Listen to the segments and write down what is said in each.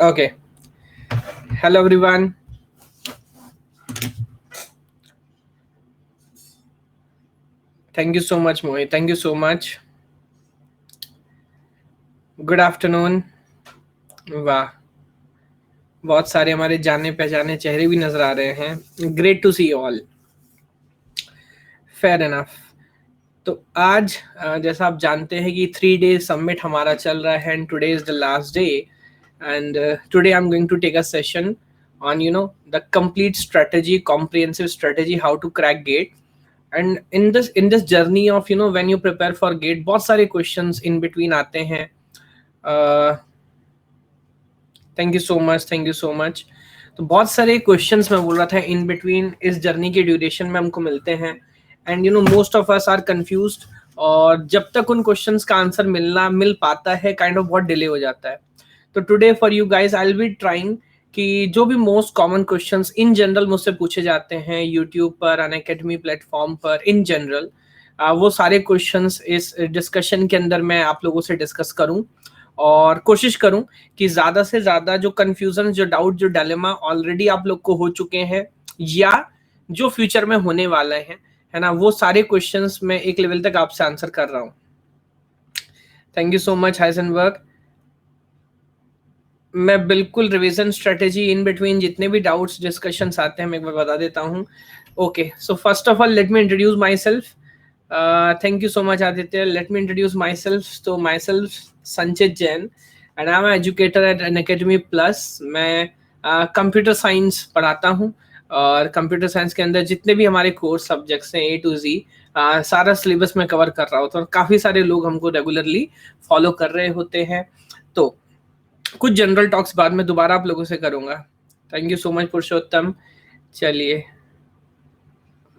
Okay. Hello, everyone. Thank you so much, Mohit. Thank you so much. Good afternoon. वाह, बहुत सारे हमारे जाने पहचाने चेहरे भी नजर आ रहे हैं. Great to see all. Fair enough. तो आज जैसा आप जानते हैं कि 3 डे समिट हमारा चल रहा है and today is the last day. And today I am going to take a session on the complete strategy, comprehensive strategy, how to crack gate. And in this journey of when you prepare for gate, बहुत सारे questions in between आते हैं. Thank you so much, thank you so much. तो बहुत सारे questions मैं बोल रहा था इन बिटवीन इस जर्नी के ड्यूरेशन में हमको मिलते हैं. And most of us are confused. और जब तक उन क्वेश्चंस का आंसर मिल पाता है काइंड ऑफ बहुत डिले हो जाता है. तो today for you guys I will be trying कि जो भी most common questions in general मुझसे पूछे जाते हैं यूट्यूब पर, अनअकैडमी प्लेटफॉर्म पर, इन जनरल वो सारे क्वेश्चंस इस डिस्कशन के अंदर मैं आप लोगों से डिस्कस करूं. और कोशिश करूं कि ज्यादा से ज्यादा जो कंफ्यूजन, जो डाउट, जो डायलेमा ऑलरेडी आप लोग को हो चुके हैं या जो फ्यूचर में होने वाले हैं, है ना, वो सारे क्वेश्चंस मैं एक लेवल तक आपसे आंसर कर रहा हूं. Thank you so much Heisenberg. मैं बिल्कुल रिवीजन स्ट्रेटेजी इन बिटवीन जितने भी डाउट्स डिस्कशंस आते हैं मैं एक बार बता देता हूं. Okay, so first of all let me introduce my self. Thank you so much, Aditya. Let me introduce myself. So myself, Sanchit Jain, and I'm an educator at Unacademy Plus. मैं computer science पढ़ाता हूँ और computer science के अंदर जितने भी हमारे course subjects हैं A to Z सारा सिलेबस में कवर कर रहा होता हूँ और काफ़ी सारे लोग हमको रेगुलरली फॉलो कर रहे होते हैं. तो कुछ जनरल टॉक्स बाद में दोबारा आप लोगों से करूँगा. थैंक यू सो मच पुरुषोत्तम. चलिए,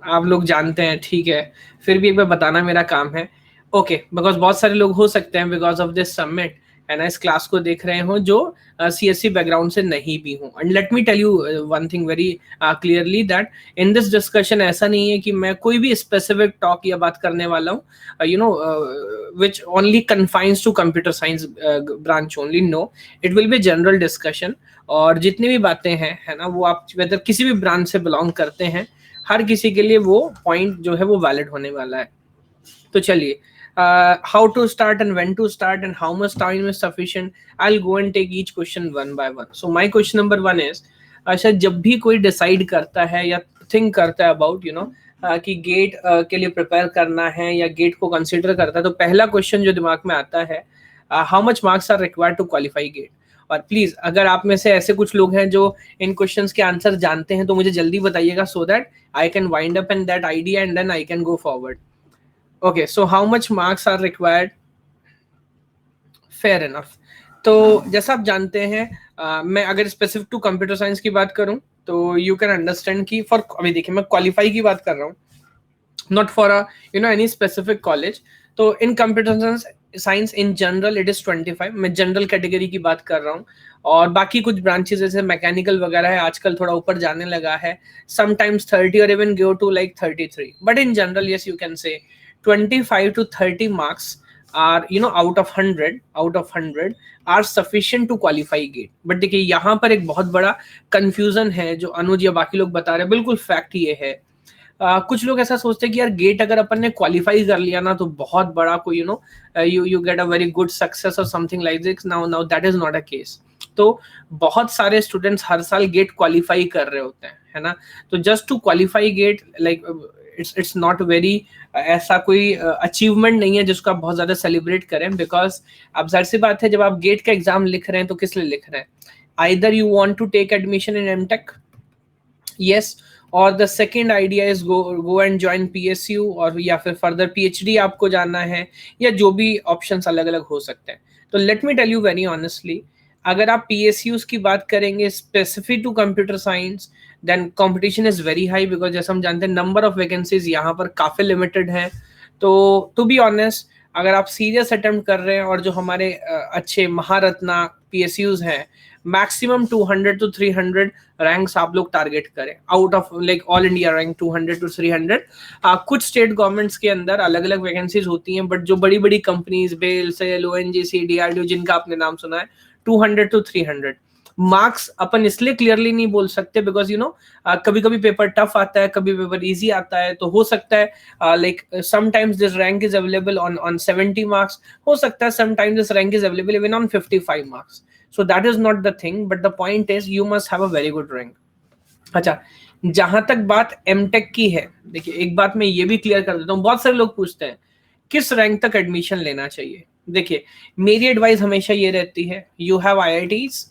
आप लोग जानते हैं, ठीक है, फिर भी एक बार बताना मेरा काम है. ओके, बिकॉज बहुत सारे लोग हो सकते हैं बिकॉज ऑफ दिस समिट है ना, इस क्लास को देख रहे हो जो सीएससी बैकग्राउंड से नहीं भी हो. And let me tell you one thing very clearly that in this discussion ऐसा नहीं है कि मैं कोई भी स्पेसिफिक टॉक या बात करने वाला हूँ which only confines to computer science branch only. No, it will be general discussion. और जितनी भी बातें हैं, है ना, वो आप वेदर किसी भी ब्रांच से बिलोंग करते हैं, हर किसी के लिए वो पॉइंट जो है वो वैलिड होने वाला है. तो चलिए, how to start and when to start and how much time is sufficient, I will go and take each question one by one. So my question number 1 is, अच्छा, जब भी कोई डिसाइड करता है या थिंक करता है अबाउट कि गेट के लिए प्रिपेयर करना है या गेट को कंसिडर करता है, तो पहला क्वेश्चन जो दिमाग में आता है, how much marks are required to qualify GATE. और प्लीज अगर आप में से ऐसे कुछ लोग हैं जो इन क्वेश्चंस के आंसर जानते हैं तो मुझे जल्दी बताइएगा, so that I can wind up in that idea and then I can go forward. Okay, so how much marks are required. Fair enough. तो जैसा आप जानते हैं, मैं अगर स्पेसिफिक टू कंप्यूटर साइंस की बात करूं तो यू कैन अंडरस्टैंड कि फॉर, अभी देखिए मैं क्वालिफाई की बात कर रहा हूँ, not for any specific college. तो in computer science in general it is 25. मैं जनरल कैटेगरी की बात कर रहा हूँ. और बाकी कुछ ब्रांचेस जैसे मैकेनिकल वगैरह है, आजकल थोड़ा ऊपर जाने लगा है, समटाइम्स 30 और even go to like 33. But in general yes you can say 25 to 30 marks are out of 100 are sufficient to qualify gate. But देखिए यहाँ पर एक बहुत बड़ा कंफ्यूजन है जो अनुज या बाकी लोग बता रहे हैं, बिल्कुल फैक्ट ये है. कुछ लोग ऐसा सोचते हैं कि यार गेट अगर अपन ने क्वालिफाई कर लिया ना तो बहुत बड़ा कोई you get a very good success और something like this. Now that is not a case. तो बहुत सारे स्टूडेंट्स हर साल गेट क्वालिफाई कर रहे होते हैं, है ना. तो just to qualify GATE like it's not very, ऐसा कोई अचीवमेंट नहीं है जिसको आप बहुत ज्यादा सेलिब्रेट करें. बिकॉज अब जाहिर सी बात है, जब आप गेट का एग्जाम लिख रहे हैं तो किस लिए लिख रहे हैं, either you want to take admission in MTech, yes, और the second idea is go and join PSU, और या फिर फर्दर PhD आपको जाना है, या जो भी ऑप्शंस अलग अलग हो सकते हैं. तो let me tell you very honestly, अगर आप PSUs की बात करेंगे specific to computer science, then competition is very high. Because जैसे हम जानते हैं नंबर ऑफ वैकेंसीज यहाँ पर काफी लिमिटेड है. तो टू बी ऑनेस्ट, अगर आप सीरियस अटेम्प्ट कर रहे हैं और जो हमारे अच्छे महारत्ना PSUs हैं, मैक्सिमम 200 to 300 रैंक्स आप लोग टारगेट करें out of like all India rank 200 to 300. कुछ स्टेट गवर्नमेंट्स के अंदर अलग अलग वैकेंसीज होती हैं, बट जो बड़ी बड़ी companies, BEL, SAIL, ONGC, DRDO, जिनका आपने नाम सुना है, 200 to 300. मार्क्स अपन इसलिए क्लियरली नहीं बोल सकते बिकॉज कभी कभी पेपर टफ आता है, कभी पेपर इजी आता है, तो हो सकता है like sometimes this rank is available on 70 marks, हो सकता है sometimes this rank is available even on 55 marks. So that is not the thing, but the point is you must have a very good rank. अच्छा, जहां तक बात MTech की है, देखिए एक बात मैं ये भी क्लियर कर देता हूँ. बहुत सारे लोग पूछते हैं किस रैंक तक एडमिशन लेना चाहिए. देखिए मेरी एडवाइस हमेशा ये रहती है, यू हैव आईआईटीज,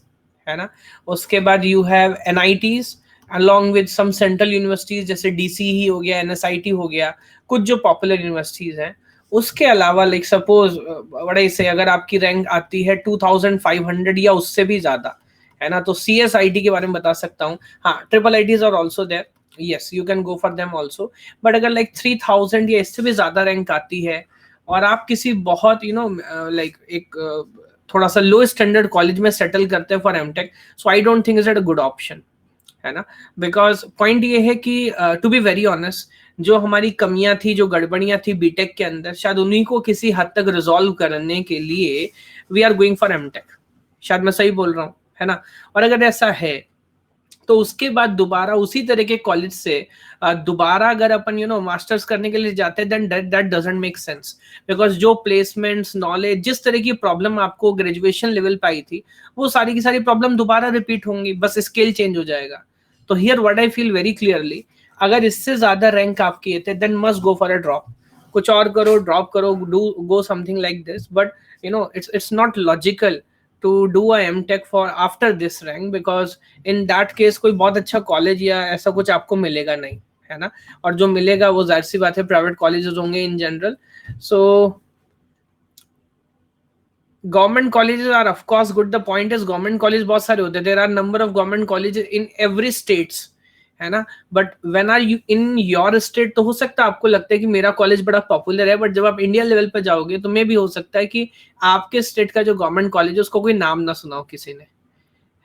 है ना, उसके बाद you have NITs along with some central universities जैसे डीसी ही हो गया, एनएसआईटी हो गया, कुछ जो पॉपुलर यूनिवर्सिटीज हैं. उसके अलावा लाइक सपोज बड़े से अगर आपकी रैंक आती है 2500 या उससे भी ज्यादा, है ना, तो CSIT के बारे में बता सकता हूँ. हाँ, triple IITs are also there, yes you can go for them also. But अगर लाइक 3000 या इससे भी ज्यादा रैंक आती है और आप किसी बहुत लाइक एक थोड़ा सा लो स्टैंडर्ड कॉलेज में सेटल करते हैं for MTech, so I don't think is it a good option, है ना. बिकॉज पॉइंट ये है कि टू बी वेरी ऑनेस्ट, जो हमारी कमियां थी, जो गड़बड़ियां थी बीटेक के अंदर, शायद उन्हीं को किसी हद तक रिजॉल्व करने के लिए we are going for MTech. शायद मैं सही बोल रहा हूँ, है ना. और अगर ऐसा है तो उसके बाद दोबारा उसी तरह के कॉलेज से दोबारा अगर अपन मास्टर्स करने के लिए जाते हैं, then that doesn't make sense. Because जो प्लेसमेंट्स, नॉलेज, जिस तरह की प्रॉब्लम आपको ग्रेजुएशन लेवल पे आई थी, वो सारी की सारी प्रॉब्लम दोबारा रिपीट होंगी, बस स्केल चेंज हो जाएगा. तो here what I feel very clearly, अगर इससे ज्यादा रैंक आप किए थे then must go for a drop. कुछ और करो, ड्रॉप करो, do go something like this. But it's not logical to do a MTech for after this rank, because in that case कोई बहुत अच्छा कॉलेज या ऐसा कुछ आपको मिलेगा नहीं, है ना. और जो मिलेगा वो जाहिर सी बात है प्राइवेट कॉलेजेस होंगे in general. So government colleges are of course good. The point is government college बहुत सारे होते हैं, there are number of government colleges in every states, है ना. But when are you in your state, तो हो सकता है आपको लगता है कि मेरा कॉलेज बड़ा पॉपुलर है, बट जब आप इंडिया लेवल पे जाओगे तो मे भी हो सकता है कि आपके स्टेट का जो गवर्नमेंट कॉलेज है उसको कोई नाम ना सुना हो किसी ने,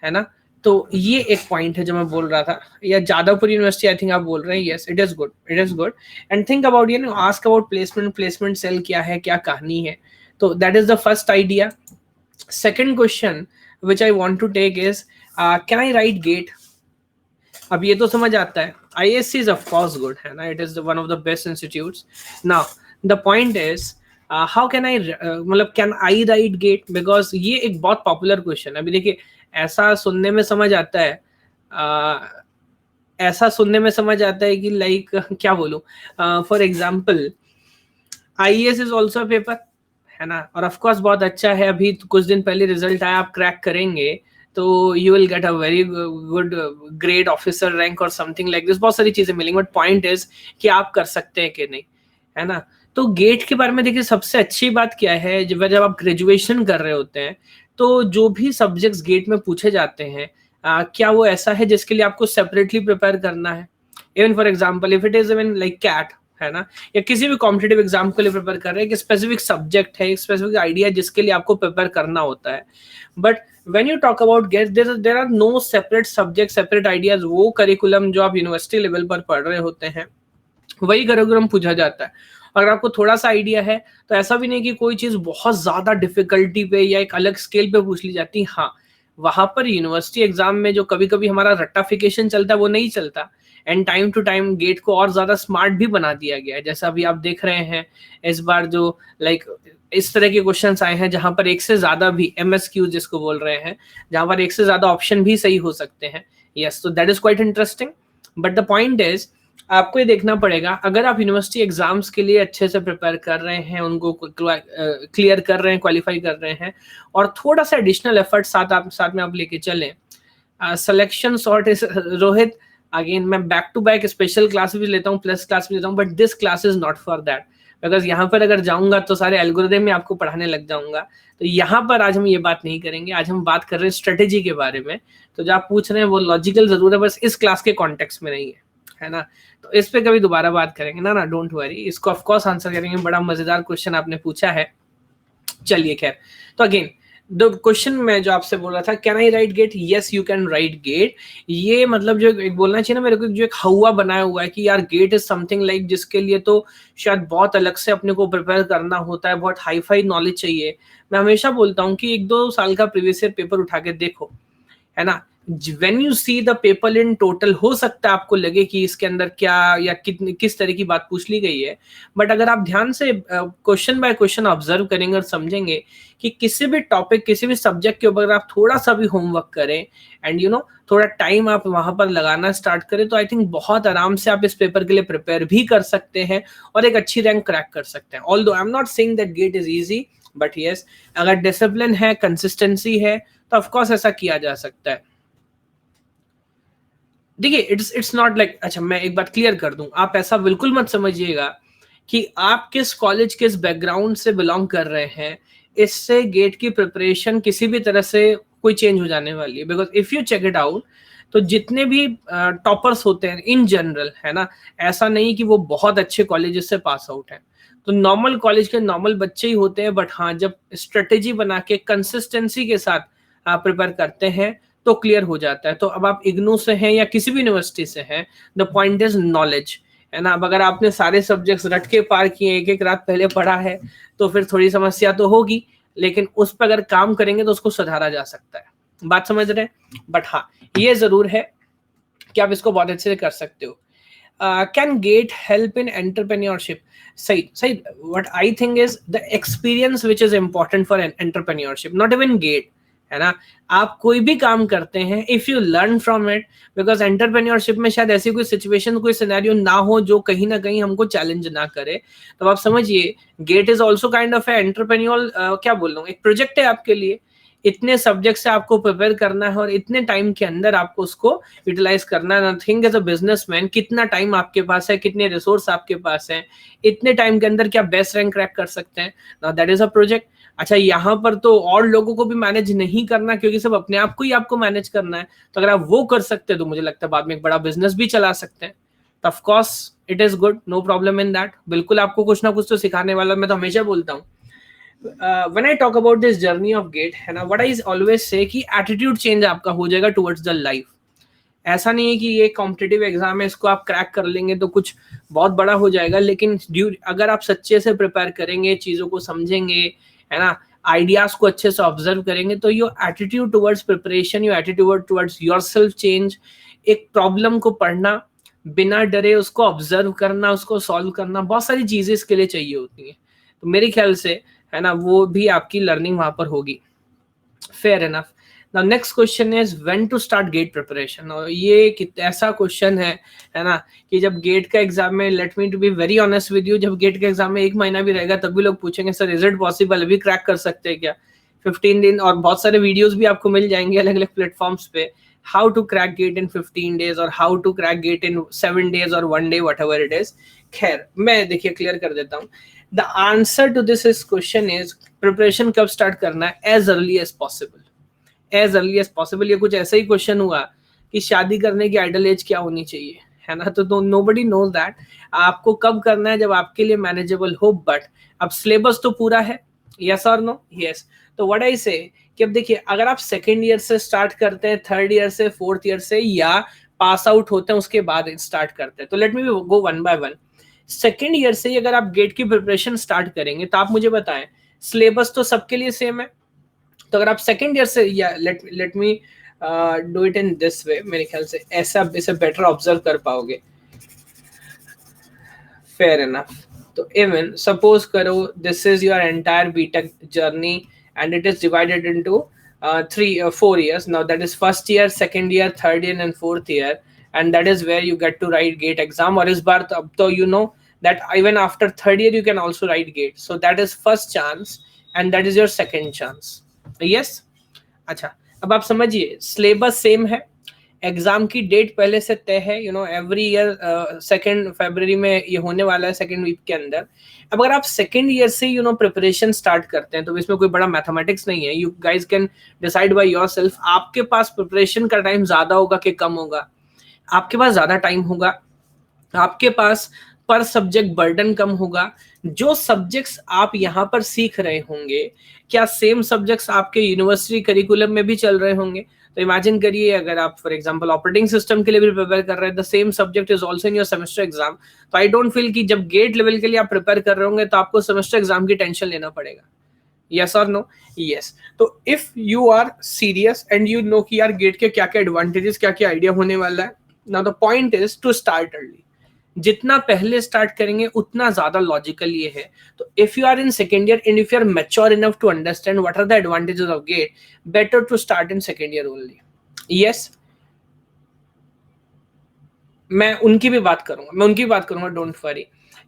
है ना. तो ये एक पॉइंट है जो मैं बोल रहा था. या जादवपुर यूनिवर्सिटी आई थिंक आप बोल रहे हैं, yes it is good, it is good. And think about ask about placement cell क्या है, क्या कहानी है. तो that is the first idea. Second question which I want to take is, can I right get. अब ये तो समझ आता है ISC is of course good, है ना, it is one of the best institutes. Now the point is how can I मतलब can I write gate, because ये एक बहुत पॉपुलर क्वेश्चन है. अभी देखिए ऐसा सुनने में समझ आता है, ऐसा सुनने में समझ आता है कि लाइक क्या बोलूं, for example IAS is also paper, है ना, और ऑफ कोर्स बहुत अच्छा है. अभी कुछ दिन पहले रिजल्ट आया, आप क्रैक करेंगे तो you will get a very good grade officer rank और समथिंग लाइक दिस, बहुत सारी चीजें मिलेंगी. बट पॉइंट इज कि आप कर सकते हैं कि नहीं, है ना. तो गेट के बारे में देखिए सबसे अच्छी बात क्या है, जब आप ग्रेजुएशन कर रहे होते हैं तो जो भी सब्जेक्ट्स गेट में पूछे जाते हैं, क्या वो ऐसा है जिसके लिए आपको सेपरेटली प्रिपेयर करना है. Even for example if it is even like CAT, है ना, या किसी भी कॉम्पिटेटिव एग्जाम के लिए प्रिपेयर कर रहे हैं, एक स्पेसिफिक सब्जेक्ट है, एक स्पेसिफिक आइडिया जिसके लिए आपको प्रिपेयर करना होता है. But when you talk about GET, there are no separate subjects, separate ideas. वो करिकुलम जो आप यूनिवर्सिटी लेवल पर पढ़ रहे होते हैं वही करिकुलम पूछा जाता है. अगर आपको थोड़ा सा आइडिया है तो ऐसा भी नहीं कि कोई चीज बहुत ज्यादा डिफिकल्टी पे या एक अलग स्केल पे पूछ ली जाती. हाँ, वहां पर यूनिवर्सिटी एग्जाम में जो कभी कभी हमारा रट्टाफिकेशन चलता है वो नहीं चलता. And time to time GATE को और ज्यादा स्मार्ट भी बना दिया गया है. जैसा अभी आप देख रहे हैं इस बार जो लाइक इस तरह के क्वेश्चंस आए हैं जहां पर एक से ज्यादा भी MSQ जिसको बोल रहे हैं, जहां पर एक से ज्यादा ऑप्शन भी सही हो सकते हैं. यस, तो that is quite interesting. But the point is आपको ये देखना पड़ेगा, अगर आप यूनिवर्सिटी एग्जाम्स के लिए अच्छे से प्रिपेयर कर रहे हैं, उनको क्लियर कर रहे हैं, क्वालिफाई कर रहे हैं, और थोड़ा सा एडिशनल एफर्ट साथ में आप लेके चलें. Selection sort is Rohit, again मैं back to back special class भी लेता हूँ, प्लस क्लास भी लेता हूँ, but this class is not for that. Because यहाँ पर अगर जाऊंगा तो सारे एल्गोरिथम में आपको पढ़ाने लग जाऊंगा. तो यहाँ पर आज हम ये बात नहीं करेंगे. आज हम बात कर रहे हैं स्ट्रेटेजी के बारे में. तो जो आप पूछ रहे हैं वो लॉजिकल जरूर है, बस इस क्लास के कॉन्टेक्स्ट में नहीं है ना. तो इस पे कभी दोबारा बात करेंगे ना, डोंट वरी, इसको ऑफ कोर्स आंसर करेंगे. बड़ा मजेदार क्वेश्चन आपने पूछा है. चलिए खैर, तो अगेन द क्वेश्चन मैं जो आपसे बोल रहा था, can I right gate, yes you can right get. ये मतलब जो एक बोलना चाहिए ना मेरे को, जो एक हवा बनाया हुआ है कि यार गेट इज समथिंग लाइक जिसके लिए तो शायद बहुत अलग से अपने को प्रिपेयर करना होता है, बहुत हाई फाई नॉलेज चाहिए. मैं हमेशा बोलता हूँ कि 1-2 साल का प्रीवियस ईयर पेपर उठा के देखो, है ना। When you see the paper in total, हो सकता है आपको लगे कि इसके अंदर क्या या कितनी किस तरह की बात पूछ ली गई है, बट अगर आप ध्यान से क्वेश्चन बाय क्वेश्चन ऑब्जर्व करेंगे और समझेंगे कि किसी भी टॉपिक किसी भी सब्जेक्ट के ऊपर आप थोड़ा सा भी होमवर्क करें एंड थोड़ा टाइम आप वहां पर लगाना स्टार्ट करें, तो आई थिंक बहुत आराम से आप इस पेपर के लिए प्रिपेयर भी कर सकते हैं और एक अच्छी रैंक क्रैक कर सकते हैं। Although I am not saying that get is easy, but yes, अगर डिसिप्लिन है, कंसिस्टेंसी है, तो ऑफकोर्स ऐसा किया जा सकता है। देखिए, इट्स नॉट लाइक, अच्छा मैं एक बात क्लियर कर दूं, आप ऐसा बिल्कुल मत समझिएगा कि आप किस कॉलेज किस बैकग्राउंड से बिलोंग कर रहे हैं इससे गेट की प्रिपरेशन किसी भी तरह से कोई चेंज हो जाने वाली है। Because if you check it out, तो जितने भी टॉपर्स होते हैं इन जनरल, है ना, ऐसा नहीं कि वो बहुत अच्छे कॉलेजेस से पास आउट हैं, तो नॉर्मल कॉलेज के नॉर्मल बच्चे ही होते हैं, बट हाँ जब स्ट्रेटेजी बना के कंसिस्टेंसी के साथ प्रिपेयर करते हैं तो क्लियर हो जाता है। तो अब आप इग्नू से हैं या किसी भी यूनिवर्सिटी से हैं, द पॉइंट इज नॉलेज, है ना। अब अगर आपने सारे सब्जेक्ट्स रट के पार किए, एक एक रात पहले पढ़ा है, तो फिर थोड़ी समस्या तो होगी, लेकिन उस पर अगर काम करेंगे तो उसको सुधारा जा सकता है। बात समझ रहे हैं? बट हाँ, ये जरूर है कि आप इसको बहुत अच्छे से कर सकते हो। Can get help in entrepreneurship? सही सही, what I think is the experience which is important for entrepreneurship, not even get, है ना। आप कोई भी काम करते हैं, if you learn from it, because entrepreneurship में शायद ऐसी कोई सिचुएशन कोई सिनेरियो ना हो जो कहीं ना कहीं हमको चैलेंज ना करे, तो आप समझिए GATE is also kind of entrepreneur, क्या बोल रहा हूँ, एक प्रोजेक्ट है आपके लिए। इतने सब्जेक्ट से आपको प्रिपेयर करना है और इतने टाइम के अंदर आपको उसको यूटिलाइज करना है। थिंक एज अ बिजनेसमैन, कितना टाइम आपके पास है, कितने रिसोर्स आपके पास हैं, इतने टाइम के अंदर क्या बेस्ट रैंक क्रैक कर सकते हैं, now that is a project. अच्छा, यहाँ पर तो और लोगों को भी मैनेज नहीं करना, क्योंकि सब अपने आप को ही आपको मैनेज करना है। तो अगर आप वो कर सकते हैं तो मुझे लगता है बाद में एक बड़ा बिजनेस भी चला सकते हैं। तो of course it is good, no problem in that. बिल्कुल आपको कुछ ना कुछ तो सिखाने वाला, मैं तो हमेशा बोलता हूँ when I talk about this journey of gate, है ना, what I always say कि attitude change आपका हो जाएगा towards the life। ऐसा नहीं है कि ये कॉम्पिटिटिव एग्जाम है, इसको आप क्रैक कर लेंगे तो कुछ बहुत बड़ा हो जाएगा, लेकिन अगर आप सच्चे से प्रिपेयर करेंगे, चीजों को समझेंगे, है ना, आइडियाज को अच्छे से ऑब्जर्व करेंगे, तो your attitude towards preparation, your attitude towards yourself change, एक प्रॉब्लम को पढ़ना बिना डरे, उसको ऑब्जर्व करना, उसको सॉल्व करना, बहुत सारी चीजें इसके लिए चाहिए होती हैं। तो मेरे ख्याल से, है ना, वो भी आपकी लर्निंग वहां पर होगी। Fair enough. Now next question is when to start gate preparation। और ये ऐसा क्वेश्चन है ना, कि जब गेट का एग्जाम में, let me to be very honest with you, जब गेट के एग्जाम में 1 महीना भी रहेगा तब भी लोग पूछेंगे सर इज इट पॉसिबल, अभी क्रैक कर सकते हैं क्या? 15 दिन, और बहुत सारे वीडियोस भी आपको मिल जाएंगे अलग अलग प्लेटफॉर्म्स पे, how to crack GATE in 15 days और how to crack GATE in 7 days और 1 day, whatever it is. खैर, मैं देखिए क्लियर कर देता हूँ। The answer to this question is preparation कब स्टार्ट करना है? As early as possible, as early as possible. ये कुछ ऐसा ही क्वेश्चन हुआ कि शादी करने की आइडल एज क्या होनी चाहिए, है ना, तो नोबडी नोज दैट। आपको कब करना है? जब आपके लिए मैनेजेबल हो। बट अब सिलेबस तो पूरा है, यस और नो? यस। तो व्हाट आई से कि अब देखिए, अगर आप सेकेंड ईयर से स्टार्ट करते हैं, थर्ड ईयर से, फोर्थ ईयर से, या पास आउट होते हैं उसके बाद स्टार्ट करते हैं, तो let me go one by one. Second year से अगर आप गेट की प्रिपरेशन स्टार्ट करेंगे, तो आप मुझे बताएं, सिलेबस तो सबके लिए सेम है। तो अगर आप सेकेंड ईयर से, या let me do it in this way, मेरे ख्याल से ऐसा इसे बेटर ऑब्जर्व कर पाओगे। Fair enough. तो इवन सपोज करो this is your entire BTech journey and it is divided into 4 years। Now that is first year, second year, third year and fourth year, and that is where you get to write GATE exam. और इस बार तो अब तो you know that even after third year you can also write gate, so that is first chance and that is your second chance। Yes. अच्छा, अब आप समझिए, सिलेबस सेम है, एग्जाम की डेट पहले से तय है, एवरी ईयर 2 फरवरी में ये होने वाला है, सेकेंड वीक के अंदर। अब अगर आप सेकेंड ईयर से प्रिपरेशन स्टार्ट करते हैं, तो इसमें कोई बड़ा मैथमेटिक्स नहीं है, you guys can decide by yourself. आपके पास प्रिपरेशन का टाइम ज्यादा होगा कि कम होगा? आपके पास ज्यादा टाइम होगा, आपके पास पर सब्जेक्ट बर्डन कम होगा। जो सब्जेक्ट्स आप यहाँ पर सीख रहे होंगे, क्या सेम सब्जेक्ट्स आपके यूनिवर्सिटी करिकुलम में भी चल रहे होंगे? तो इमेजिन करिए, अगर आप फॉर एग्जांपल ऑपरेटिंग सिस्टम के लिए भी प्रिपेयर कर रहे हैं, the same subject is also in your semester exam, तो आई डोंट फील कि जब गेट लेवल के लिए आप प्रिपेयर कर रहे होंगे तो आपको सेमेस्टर एग्जाम की टेंशन लेना पड़ेगा। यस और नो? यस। तो if you are serious and you know कि यार गेट के क्या क्या एडवांटेजेस, क्या क्या आइडिया होने वाला है, now the point is to start early. जितना पहले स्टार्ट करेंगे उतना ज्यादा लॉजिकल ये है। तो if you are in second year and if you are mature enough to understand what are the advantages of GATE, better to start in second year only. Yes, मैं उनकी भी बात करूंगा, don't worry.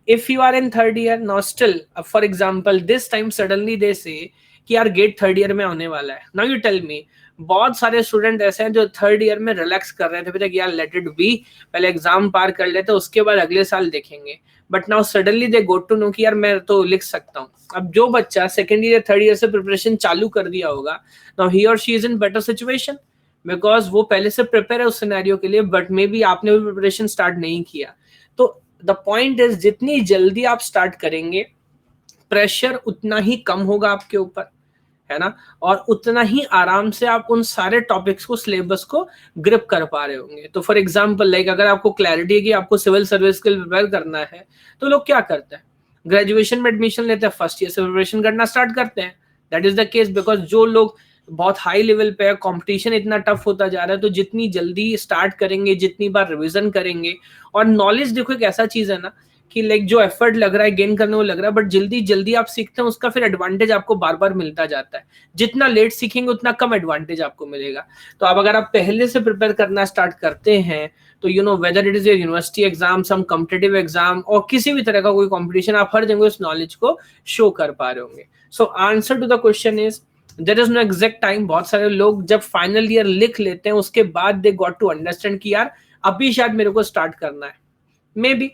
If you are in third year now still, for example this time suddenly they say कि यार gate third year में होने वाला है, नाउ यू टेल मी, बहुत सारे स्टूडेंट ऐसे हैं जो थर्ड ईयर में रिलैक्स कर रहे थे, फिर यार लेट इट बी, पहले एग्जाम पार कर लेते उसके बाद अगले साल देखेंगे। But now suddenly they got to know कि यार मैं तो लिख सकता हूँ। अब जो बच्चा सेकेंड ईयर थर्ड ईयर से प्रिपरेशन चालू कर दिया होगा, नाउ ही और she is in better situation, because वो पहले से प्रिपेयर है उस सिनेरियो के लिए, बट मे बी आपने भी प्रिपरेशन स्टार्ट नहीं किया। तो द पॉइंट इज जितनी जल्दी आप स्टार्ट करेंगे, प्रेशर उतना ही कम होगा आपके ऊपर, है ना, और उतना ही आराम से आप उन सारे टॉपिक्स को, सिलेबस को ग्रिप कर पा रहे होंगे। तो फॉर एग्जांपल लाइक अगर आपको क्लैरिटी है कि आपको सिविल सर्विस के लिए प्रिपेयर करना है, तो लोग क्या करते हैं, ग्रेजुएशन में एडमिशन लेते हैं, फर्स्ट ईयर से प्रिपरेशन करना स्टार्ट करते हैं। That is the case because जो लोग बहुत हाई लेवल पे है, कंपटीशन इतना टफ होता जा रहा है, तो जितनी जल्दी स्टार्ट करेंगे, जितनी बार रिवीजन करेंगे, और नॉलेज देखो एक ऐसा चीज है ना कि लाइक जो एफर्ट लग रहा है गेन करने को लग रहा है, बट जल्दी जल्दी आप सीखते हैं उसका फिर एडवांटेज आपको बार बार मिलता जाता है। जितना लेट सीखेंगे उतना कम एडवांटेज आपको मिलेगा। तो अब अगर आप पहले से प्रिपेयर करना स्टार्ट करते हैं, तो you know whether it is your university exam, some competitive exam, और किसी भी तरह का कोई कॉम्पिटिशन, आप हर जगह उस नॉलेज को शो कर पा रहे होंगे। So answer to the question is there is no exact time. बहुत सारे लोग जब फाइनल ईयर लिख लेते हैं उसके बाद दे गॉट टू अंडरस्टैंड कि यार अभी शायद मेरे को स्टार्ट करना है, मे बी।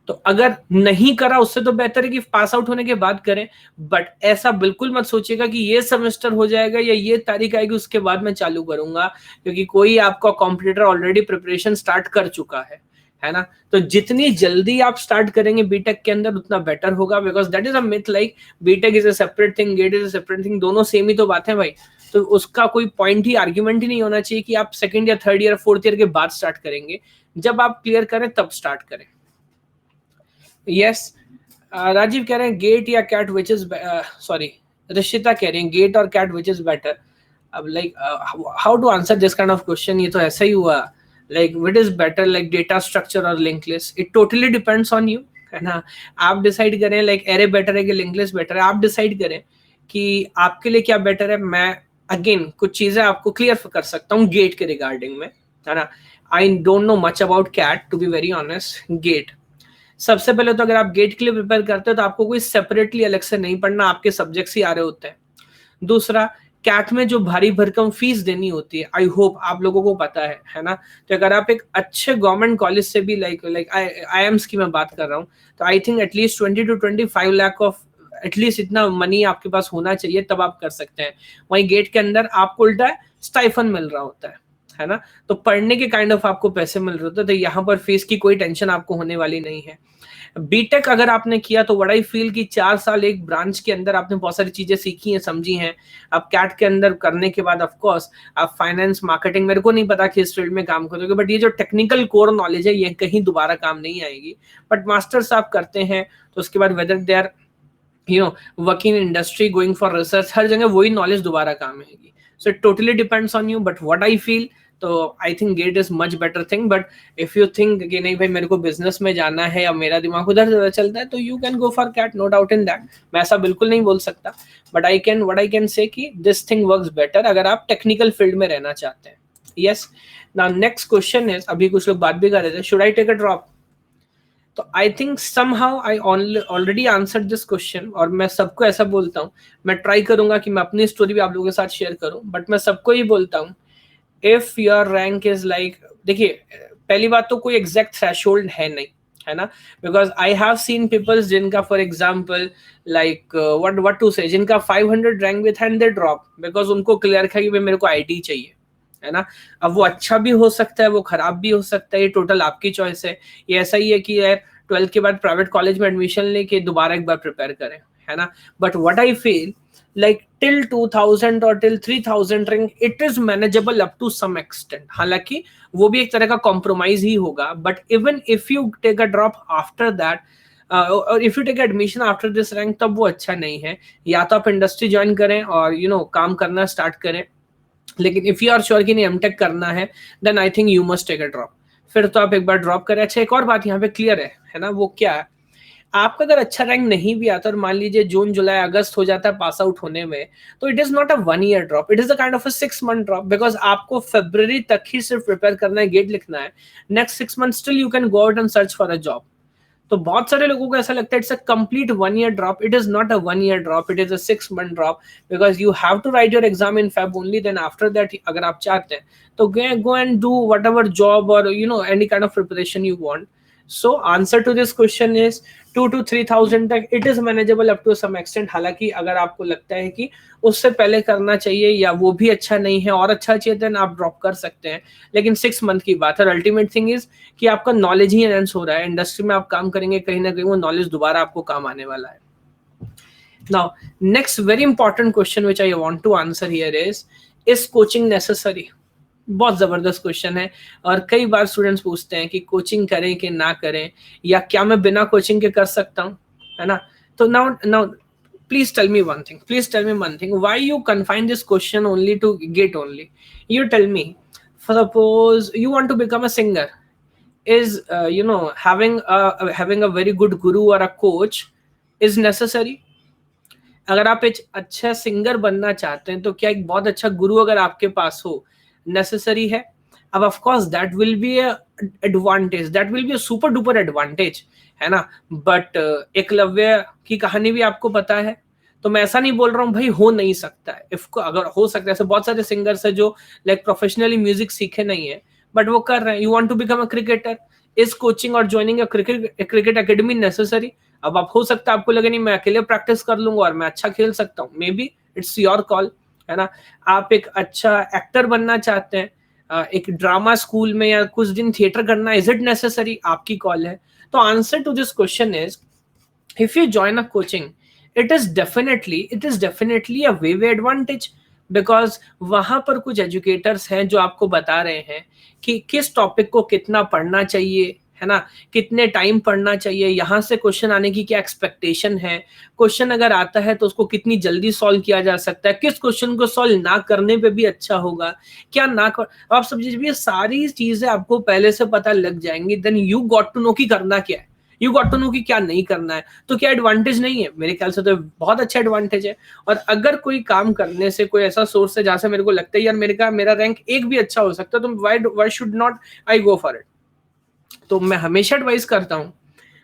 तो अगर नहीं करा उससे तो बेहतर है कि पास आउट होने के बाद करें, बट ऐसा बिल्कुल मत सोचिएगा कि ये सेमेस्टर हो जाएगा या ये तारीख आएगी उसके बाद मैं चालू करूंगा, क्योंकि कोई आपका कॉम्पिटिटर ऑलरेडी प्रिपरेशन स्टार्ट कर चुका है ना। तो जितनी जल्दी आप स्टार्ट करेंगे बीटेक के अंदर उतना बेटर होगा, because that is a myth, like BTech is a separate thing, GATE is a separate thing, दोनों सेम ही तो बात है भाई। तो उसका कोई पॉइंट ही, आर्ग्यूमेंट ही नहीं होना चाहिए कि आप सेकंड या थर्ड ईयर फोर्थ ईयर के बाद स्टार्ट करेंगे। जब आप क्लियर करें तब स्टार्ट करें। यस, राजीव कह रहे हैं गेट या CAT which is, sorry Rishita कह रही है गेट और कैट विच इज बेटर। अब like how to answer this kind of question, ये तो ऐसा ही हुआ, like which is better, like data structure और link list, it totally depends on you, है ना। आप डिसाइड करें लाइक एरे बेटर है कि लिंक लिस्ट बेटर है, आप डिसाइड करें कि आपके लिए क्या बेटर है। मैं अगेन कुछ चीजें आपको क्लियर कर सकता हूँ गेट के रिगार्डिंग में, है ना। I don't know much about CAT to be very honest. GATE, सबसे पहले तो अगर आप गेट के लिए प्रिपेयर करते हो तो आपको कोई सेपरेटली अलग से नहीं पढ़ना, आपके सब्जेक्ट्स ही आ रहे होते हैं। दूसरा, कैट में जो भारी भरकम फीस देनी होती है, आई होप आप लोगों को पता है ना। तो अगर आप एक अच्छे गवर्नमेंट कॉलेज से भी लाइक IIMs की मैं बात कर रहा हूँ, तो I think at least 20 to 25 lakh of at least इतना मनी आपके पास होना चाहिए, तब आप कर सकते हैं। वहीं गेट के अंदर आपको उल्टा स्टाइफन मिल रहा होता है ना। तो पढ़ने के काइंड ऑफ आपको पैसे मिल रहे होते हैं, तो यहाँ पर फीस की कोई टेंशन आपको होने वाली नहीं है। बीटेक अगर आपने किया तो व्हाट आई फील कि 4 साल एक ब्रांच के अंदर आपने बहुत सारी चीजें सीखी हैं, समझी हैं। अब कैट के अंदर करने के बाद ऑफ कोर्स आप फाइनेंस, मार्केटिंग, मेरे को नहीं पता कि इस फील्ड में काम करोगे, बट ये जो टेक्निकल कोर नॉलेज है ये कहीं दोबारा काम नहीं आएगी। बट मास्टर्स आप करते हैं तो उसके बाद whether they are working in industry, going for research, हर जगह वही नॉलेज दोबारा काम आएगी। So it totally depends on you, but what I feel, तो I think GATE is much better thing. But if you think कि नहीं भाई मेरे को बिजनेस में जाना है या मेरा दिमाग उधर चलता है, तो you can go for CAT, no doubt in that. मैं ऐसा बिल्कुल नहीं बोल सकता, बट आई कैन से कि दिस थिंग वर्क्स बेटर अगर आप टेक्निकल फील्ड में रहना चाहते हैं। Yes, now next question is, अभी कुछ लोग बात भी कर रहे थे, should I take a drop. तो I think somehow I already answered this question, और मैं सबको ऐसा बोलता हूँ, मैं ट्राई करूंगा कि मैं अपनी स्टोरी भी आप लोगों के साथ शेयर करूं, बट मैं सबको ही बोलता हूँ if your rank is like, देखिए पहली बात तो कोई एग्जैक्ट थ्रेशोल्ड है नहीं, है ना, because I have seen peoples जिनका for example like what to say, जिनका 500 rank with and they drop because उनको क्लियर था कि भाई मेरे को आईटी चाहिए, है ना। अब वो अच्छा भी हो सकता है, वो खराब भी हो सकता है, ये टोटल आपकी चॉइस है। ये ऐसा ही है कि यार 12th के बाद प्राइवेट कॉलेज में एडमिशन लेके दोबारा एक बार प्रिपेयर करें, है ना। But what I feel like till 2000 or till 3000 rank it is manageable up to some extent, हालांकि वो भी एक तरह का कॉम्प्रोमाइज ही होगा, but even if you take a drop after that और if you take admission after this rank तब वो अच्छा नहीं है, या तो आप इंडस्ट्री ज्वाइन करें और काम करना स्टार्ट करें, लेकिन इफ यू आर श्योर कि नहीं एमटेक करना है then I think you must take a drop, फिर तो आप एक बार ड्रॉप करें। अच्छा, एक और बात यहाँ पे क्लियर है ना, वो क्या है, आपका अगर अच्छा रैंक नहीं भी आता और मान लीजिए जून जुलाई अगस्त हो जाता है पास आउट होने में, तो it is not a 1 year drop, it is a kind of a 6 month drop, because आपको फरवरी तक ही सिर्फ प्रिपेयर करना है, गेट लिखना है, next 6 month still you can go out and search for a job. तो बहुत सारे लोगों को ऐसा लगता है it's a complete 1 year drop, it is not a 1 year drop, it is a 6 month drop, because you have to write your exam in Feb only, then after that अगर आप चाहते हैं तो go and do whatever job और any kind of preparation you want. So answer to this question is 2 to 3,000 तक it is manageable up to some extent. हालांकि अगर आपको लगता है कि उससे पहले करना चाहिए या वो भी अच्छा नहीं है और अच्छा चाहिए, देन आप ड्रॉप कर सकते हैं, लेकिन 6 मंथ की बात है। अल्टीमेट थिंग इज कि आपका नॉलेज ही एनहेंस हो रहा है, इंडस्ट्री में आप काम करेंगे कहीं ना कहीं वो नॉलेज दोबारा आपको काम आने वाला है। Now next very important question which I want to answer here is coaching necessary? बहुत जबरदस्त क्वेश्चन है, और कई बार स्टूडेंट्स पूछते हैं कि कोचिंग करें कि ना करें, या क्या मैं बिना कोचिंग के कर सकता हूँ, है ना। तो now please tell me one thing, please tell me one thing, why you confine this question only to gate only? You tell me, suppose you want to become a singer, is having a very good guru or a coach is necessary? अगर आप एक अच्छा singer बनना चाहते हैं तो क्या एक बहुत अच्छा गुरु अगर आपके पास हो नेसेसरी है? अब of course that will be a advantage, that will be a super duper advantage, है ना। बट एकलव्य की कहानी भी आपको पता है, तो मैं ऐसा नहीं बोल रहा हूँ भाई हो नहीं सकता है, इफ को अगर हो सकता है, ऐसे बहुत सारे सिंगर्स है जो लाइक प्रोफेशनली म्यूजिक सीखे नहीं है बट वो कर रहे हैं। You want to become a cricketer, is coaching और joining a cricket academy necessary? अब आप हो सकता है आपको लगे नहीं मैं अकेले प्रैक्टिस कर लूंगा और मैं अच्छा खेल सकता हूँ, may be it's your call, है ना। आप एक अच्छा एक्टर बनना चाहते हैं, एक ड्रामा स्कूल में या कुछ दिन थिएटर करना, इज इट नेसेसरी? आपकी कॉल है। तो answer to this question is if you join a coaching, it is definitely a way advantage, because वहां पर कुछ एजुकेटर्स हैं जो आपको बता रहे हैं कि किस टॉपिक को कितना पढ़ना चाहिए, है ना, कितने टाइम पढ़ना चाहिए, यहाँ से क्वेश्चन आने की क्या एक्सपेक्टेशन है, क्वेश्चन अगर आता है तो उसको कितनी जल्दी सॉल्व किया जा सकता है, किस क्वेश्चन को सॉल्व ना करने पे भी अच्छा होगा, क्या ना कर, आप सब चीज, सारी चीजें आपको पहले से पता लग जाएंगी, then you got to know कि करना क्या है, यू गॉट टू नो कि क्या नहीं करना है। तो क्या एडवांटेज नहीं है? मेरे ख्याल से तो बहुत अच्छा एडवांटेज है। और अगर कोई काम करने से कोई ऐसा सोर्स है जहां से मेरे को लगता है यार मेरा रैंक एक भी अच्छा हो सकता है, तो why should not I go for it? तो मैं हमेशा एडवाइस करता हूँ।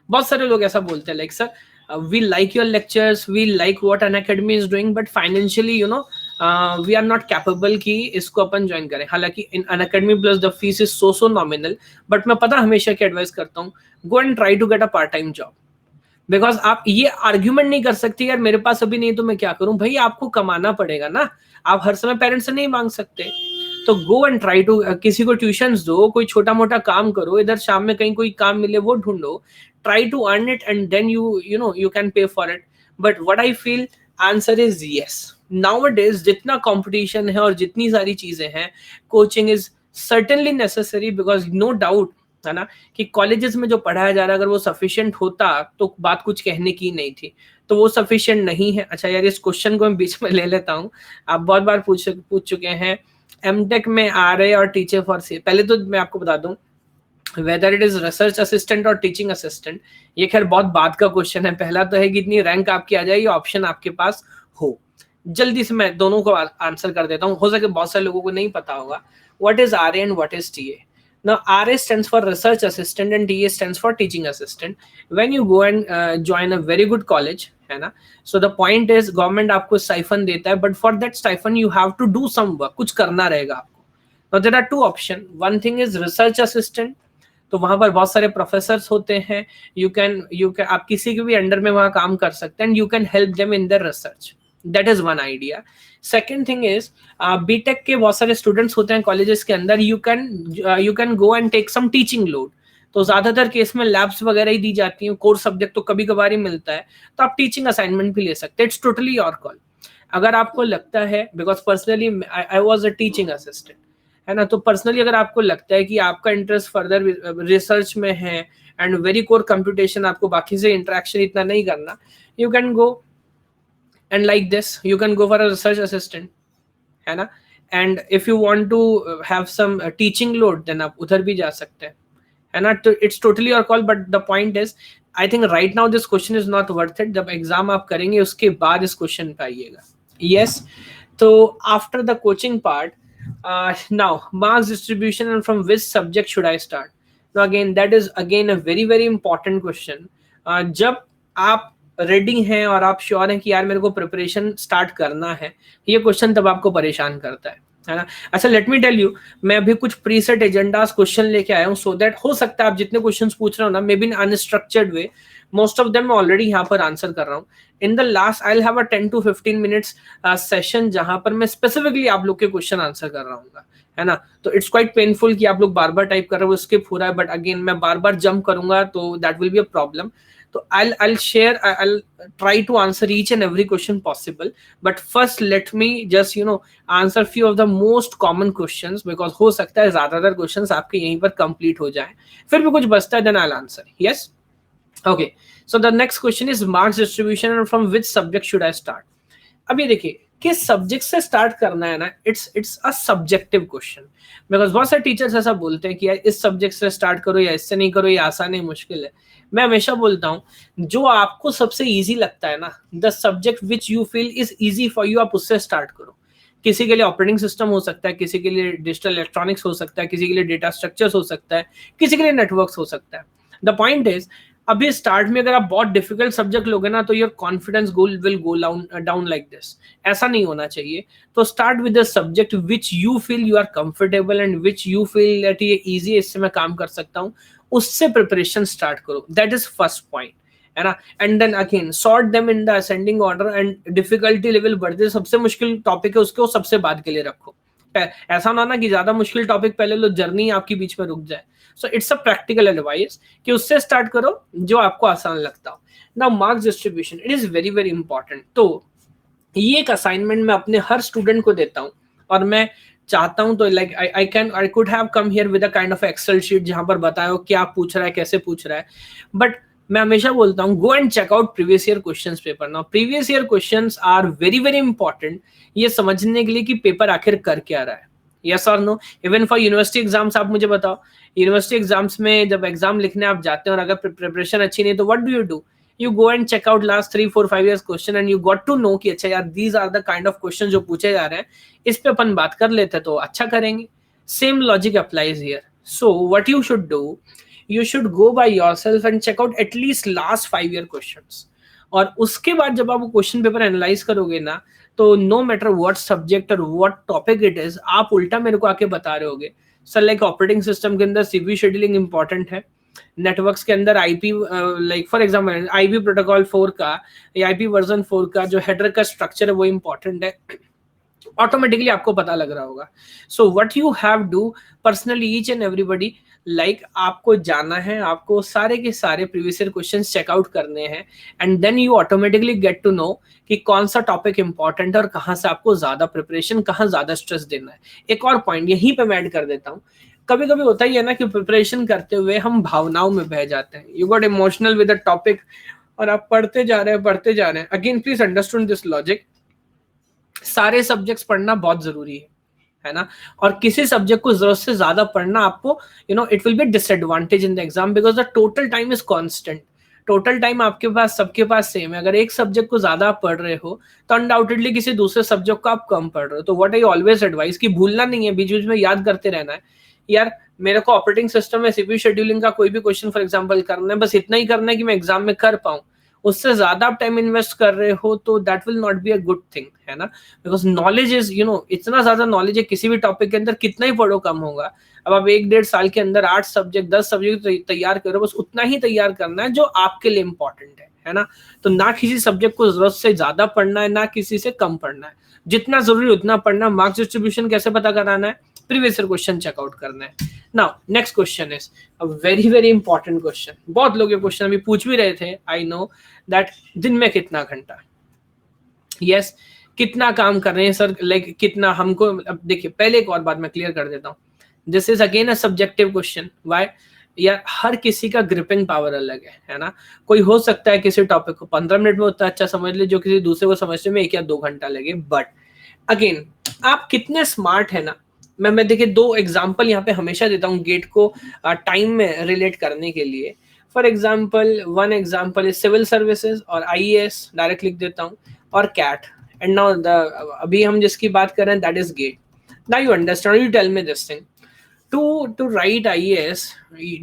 बहुत सारे लोग ऐसा बोलते हैं like sir we like your lectures, we like what Unacademy is doing, but financially we are not capable कि इसको अपन ज्वाइन करें। हालांकि in Unacademy plus the fees is so nominal, but मैं पता हमेशा की एडवाइस करता हूँ, go and try to get a part time job. Because आप ये आर्ग्यूमेंट नहीं कर सकते यार मेरे पास अभी नहीं तो मैं क्या करूं, भाई आपको कमाना पड़ेगा ना, आप हर समय पेरेंट्स से नहीं मांग सकते। तो गो एंड ट्राई टू, किसी को ट्यूशंस दो, कोई छोटा मोटा काम करो, इधर शाम में कहीं कोई काम मिले वो ढूंढो, try to earn it and then you can pay for it. But what I feel, answer is yes. Nowadays जितना कंपटीशन है और जितनी सारी चीजें हैं, coaching is certainly necessary, because no doubt, है ना, कि कॉलेजेस में जो पढ़ाया जा रहा है अगर वो सफिशिएंट होता तो बात कुछ कहने की नहीं थी, तो वो सफिशिएंट नहीं है। अच्छा यार, इस क्वेश्चन को मैं बीच में ले लेता हूँ, आप बहुत बार पूछ चुके हैं एमटेक में आरए और टीचर फॉर सी। पहले तो मैं आपको बता दूं, weather it is research assistant और टीचिंग असिस्टेंट, ये खैर बहुत बात का क्वेश्चन है। पहला तो है कि इतनी रैंक आपकी आ जाए, ये ऑप्शन आपके पास हो। जल्दी से मैं दोनों को आंसर कर देता हूँ, हो सके बहुत सारे लोगों को नहीं पता होगा। What is RA and what is TA? Now, RA stands for Research Assistant and TA stands for Teaching Assistant. When you go and join a very good college, है ना, so the point is government आपको stipend देता है, but for that stipend you have to do some work, कुछ करना रहेगा आपको। Now there are two options. One thing is Research Assistant, तो वहां पर बहुत सारे प्रोफेसर्स होते हैं, यू कैन आप किसी के भी अंडर में वहां काम कर सकते हैं, and you can help them in their research, that is one idea. Second thing is BTech के बहुत सारे स्टूडेंट्स होते हैं कॉलेजेस के अंदर, you can go and take some teaching load, तो ज्यादातर केस में लैब्स वगैरह ही दी जाती हैं, कोर सब्जेक्ट तो कभी कभार ही मिलता है, तो आप टीचिंग असाइनमेंट भी ले सकते हैं, इट्स टोटली योर कॉल। अगर आपको लगता है, because personally I was a teaching assistant, है ना। तो पर्सनली अगर आपको लगता है कि आपका इंटरेस्ट फर्दर रिसर्च में है एंड वेरी कोर कंप्यूटेशन, आपको बाकी से इंटरेक्शन इतना नहीं करना, you can go and like this you can go for a research assistant, है ना। And if you want to have some teaching load then आप उधर भी जा सकते हैं, है ना। तो it's totally your call, but the point is I think right now this question is not worth it. जब एग्जाम आप करेंगे उसके बाद इस क्वेश्चन पे आइएगा। यस, तो after the coaching part, now marks distribution and from which subject should I start? Now again that is again a very very important question. जब आप रेडी हैं और आप श्योर हैं कि यार मेरे को प्रिपरेशन स्टार्ट करना है, ये क्वेश्चन तब आपको परेशान करता है ना। अच्छा, लेट मी टेल यू, मैं अभी कुछ प्रीसेट एजेंडास क्वेश्चन लेके आया हूँ, सो दैट हो सकता है आप जितने क्वेश्चंस पूछ रहे हो ना, may be in unstructured way, most of them मैं ऑलरेडी यहाँ पर आंसर कर रहा हूँ। In the last I will have a 10 to 15 minutes session जहां पर मैं स्पेसिफिकली आप लोग के क्वेश्चन आंसर कर रहा हूँ, है ना। तो इट्स क्वाइट पेनफुल कि आप लोग बार बार टाइप कर रहे हो, स्किप हो रहा है, बट अगेन मैं बार बार जंप करूंगा तो that will be a problem. तो I'll share, I'll try to answer each and every question possible, but first let me just answer few of the most common questions, because हो सकता है ज्यादातर questions आपके यहीं पर complete हो जाए, फिर भी कुछ बचता है then I'll answer. Yes, okay, so the next question is marks distribution and from which subject should I start? अब ये देखिए किस सब्जेक्ट से स्टार्ट करना है ना, it's a subjective question, because बहुत सारे टीचर्स ऐसा बोलते हैं कि यार इस सब्जेक्ट से स्टार्ट करो या इससे नहीं करो, ये आसान है मुश्किल है। मैं हमेशा बोलता हूँ जो आपको सबसे इजी लगता है ना, the subject which you feel is easy for you, आप उससे स्टार्ट करो। किसी के लिए ऑपरेटिंग सिस्टम हो सकता है, किसी के लिए डिजिटल इलेक्ट्रॉनिक्स हो सकता है, किसी के लिए डेटा स्ट्रक्चर्स हो सकता है, किसी के लिए नेटवर्क्स हो सकता है। द पॉइंट इज अभी स्टार्ट में अगर आप बहुत डिफिकल्ट सब्जेक्ट लोगे ना तो your confidence will go down like this. ऐसा नहीं होना चाहिए। तो start with the subject which you feel you are comfortable and which you feel that ये इजी है, इससे मैं काम कर सकता हूँ, उससे प्रिपरेशन स्टार्ट करो। दैट इज फर्स्ट पॉइंट, है ना। And then again sort them in the ascending order and difficulty level बढ़ते, सबसे मुश्किल टॉपिक है उसको सबसे बाद के लिए रखो। ऐसा ना कि ज्यादा मुश्किल टॉपिक पहले लो, जर्नी आपकी बीच में रुक जाए। So it's a practical advice कि उससे स्टार्ट करो जो आपको आसान लगता हो। Now marks distribution, it is very very important. तो ये एक असाइनमेंट मैं अपने हर स्टूडेंट को देता हूँ, और मैं चाहता हूँ तो like I could have come here with a kind of Excel sheet जहां पर बताओ क्या पूछ रहा है, कैसे पूछ रहा है, बट मैं हमेशा बोलता हूँ go and check out previous year questions paper. Now previous year questions are very very important ये समझने के लिए कि पेपर आखिर कर क्या रहा है। यस और no, even for university exams आप मुझे बताओ, यूनिवर्सिटी एग्जाम्स में जब एग्जाम लिखने आप जाते हैं और अगर प्रिपरेशन अच्छी नहीं तो what do you do, you go and check out last 3 4 5 years question and you got to know कि अच्छा यार these are the kind of questions जो पूछे जा रहे हैं, इस पे अपन बात कर लेते तो अच्छा करेंगे। same logic applies here. So what you should do, you should go by yourself and check out at least last 5 year questions, और उसके बाद जब आप वो क्वेश्चन पेपर एनालाइज करोगे ना, तो नो मैटर व्हाट सब्जेक्ट और व्हाट टॉपिक इट इज, आप उल्टा मेरे को आके बता रहे होगे सर लाइक ऑपरेटिंग सिस्टम के अंदर सीपीयू शेड्यूलिंग इंपॉर्टेंट है, नेटवर्क्स के अंदर IP like for example IP protocol 4 का या आईपी वर्जन 4 का जो हेडर का स्ट्रक्चर है वो इंपॉर्टेंट है, ऑटोमेटिकली आपको पता लग रहा होगा। So what you have do personally each and everybody, like आपको जाना है, आपको सारे के सारे प्रीवियस ईयर क्वेश्चंस चेकआउट करने हैं, and then you automatically get to know कि कौन सा टॉपिक इंपॉर्टेंट है और कहाँ से आपको ज्यादा प्रिपरेशन, कहाँ ज्यादा स्ट्रेस देना है। एक और पॉइंट यहीं पे मैं ऐड कर देता हूँ, कभी कभी होता ही है ना कि प्रिपरेशन करते हुए हम भावनाओं में बह जाते हैं, you got emotional with the topic और आप पढ़ते जा रहे हैं। Again please understand this logic, सारे सब्जेक्ट्स पढ़ना बहुत जरूरी है ना, और किसी सब्जेक्ट को जरूरत से ज्यादा पढ़ना आपको it will B disadvantage in the exam, because the total time is constant. Total time आपके पास सबके पास सेम है। अगर एक सब्जेक्ट को ज्यादा आप पढ़ रहे हो तो अनडाउटेडली किसी दूसरे सब्जेक्ट को आप कम पढ़ रहे हो। तो व्हाट आई ऑलवेज एडवाइस कि भूलना नहीं है, बीच बीच में याद करते रहना है, यार मेरे को ऑपरेटिंग सिस्टम में सीपीयू शेड्यूलिंग का कोई भी क्वेश्चन फॉर एग्जांपल करना है, बस इतना ही करना है कि मैं एग्जाम में कर पाऊं। उससे ज्यादा आप टाइम इन्वेस्ट कर रहे हो तो that will not be a good thing, है ना, बिकॉज नॉलेज इज इतना ज्यादा नॉलेज है किसी भी टॉपिक के अंदर, कितना ही पढ़ो कम होगा। अब आप 1 1.5 साल के अंदर 8 सब्जेक्ट 10 सब्जेक्ट तैयार करो, बस उतना ही तैयार करना है जो आपके लिए इंपॉर्टेंट है ना। तो ना किसी सब्जेक्ट को जरूरत से ज्यादा पढ़ना है, ना किसी से कम पढ़ना है, जितना जरूरी उतना पढ़ना। मार्क्स डिस्ट्रीब्यूशन कैसे पता कराना है, प्रीवियस ईयर क्वेश्चन चेकआउट करना है। Now next question is a very very important question, बहुत लोग ये क्वेश्चन अभी पूछ भी रहे थे, आई नो दैट दिन में कितना घंटा। यस, कितना काम कर रहे हैं सर, लाइक कितना हमको। अब देखिए पहले एक और बात मैं क्लियर कर देता हूँ, this is again a subjective question. Why? यार हर किसी का ग्रिपिंग पावर अलग है ना। कोई हो सकता है किसी टॉपिक को 15 मिनट में उतना अच्छा समझ ले जो किसी दूसरे को समझने में 1 या 2 घंटा लगे। बट अगेन आप कितने स्मार्ट है ना। मैं देखिए 2 एग्जाम्पल यहाँ पे हमेशा देता हूँ गेट को टाइम में रिलेट करने के लिए। For example, one example is civil services और आईएएस, डायरेक्ट लिख देता हूँ, और कैट। एंड नाउ अभी हम जिसकी बात कर रहे हैं that is GATE. Now you understand, you tell me this thing, to write IAS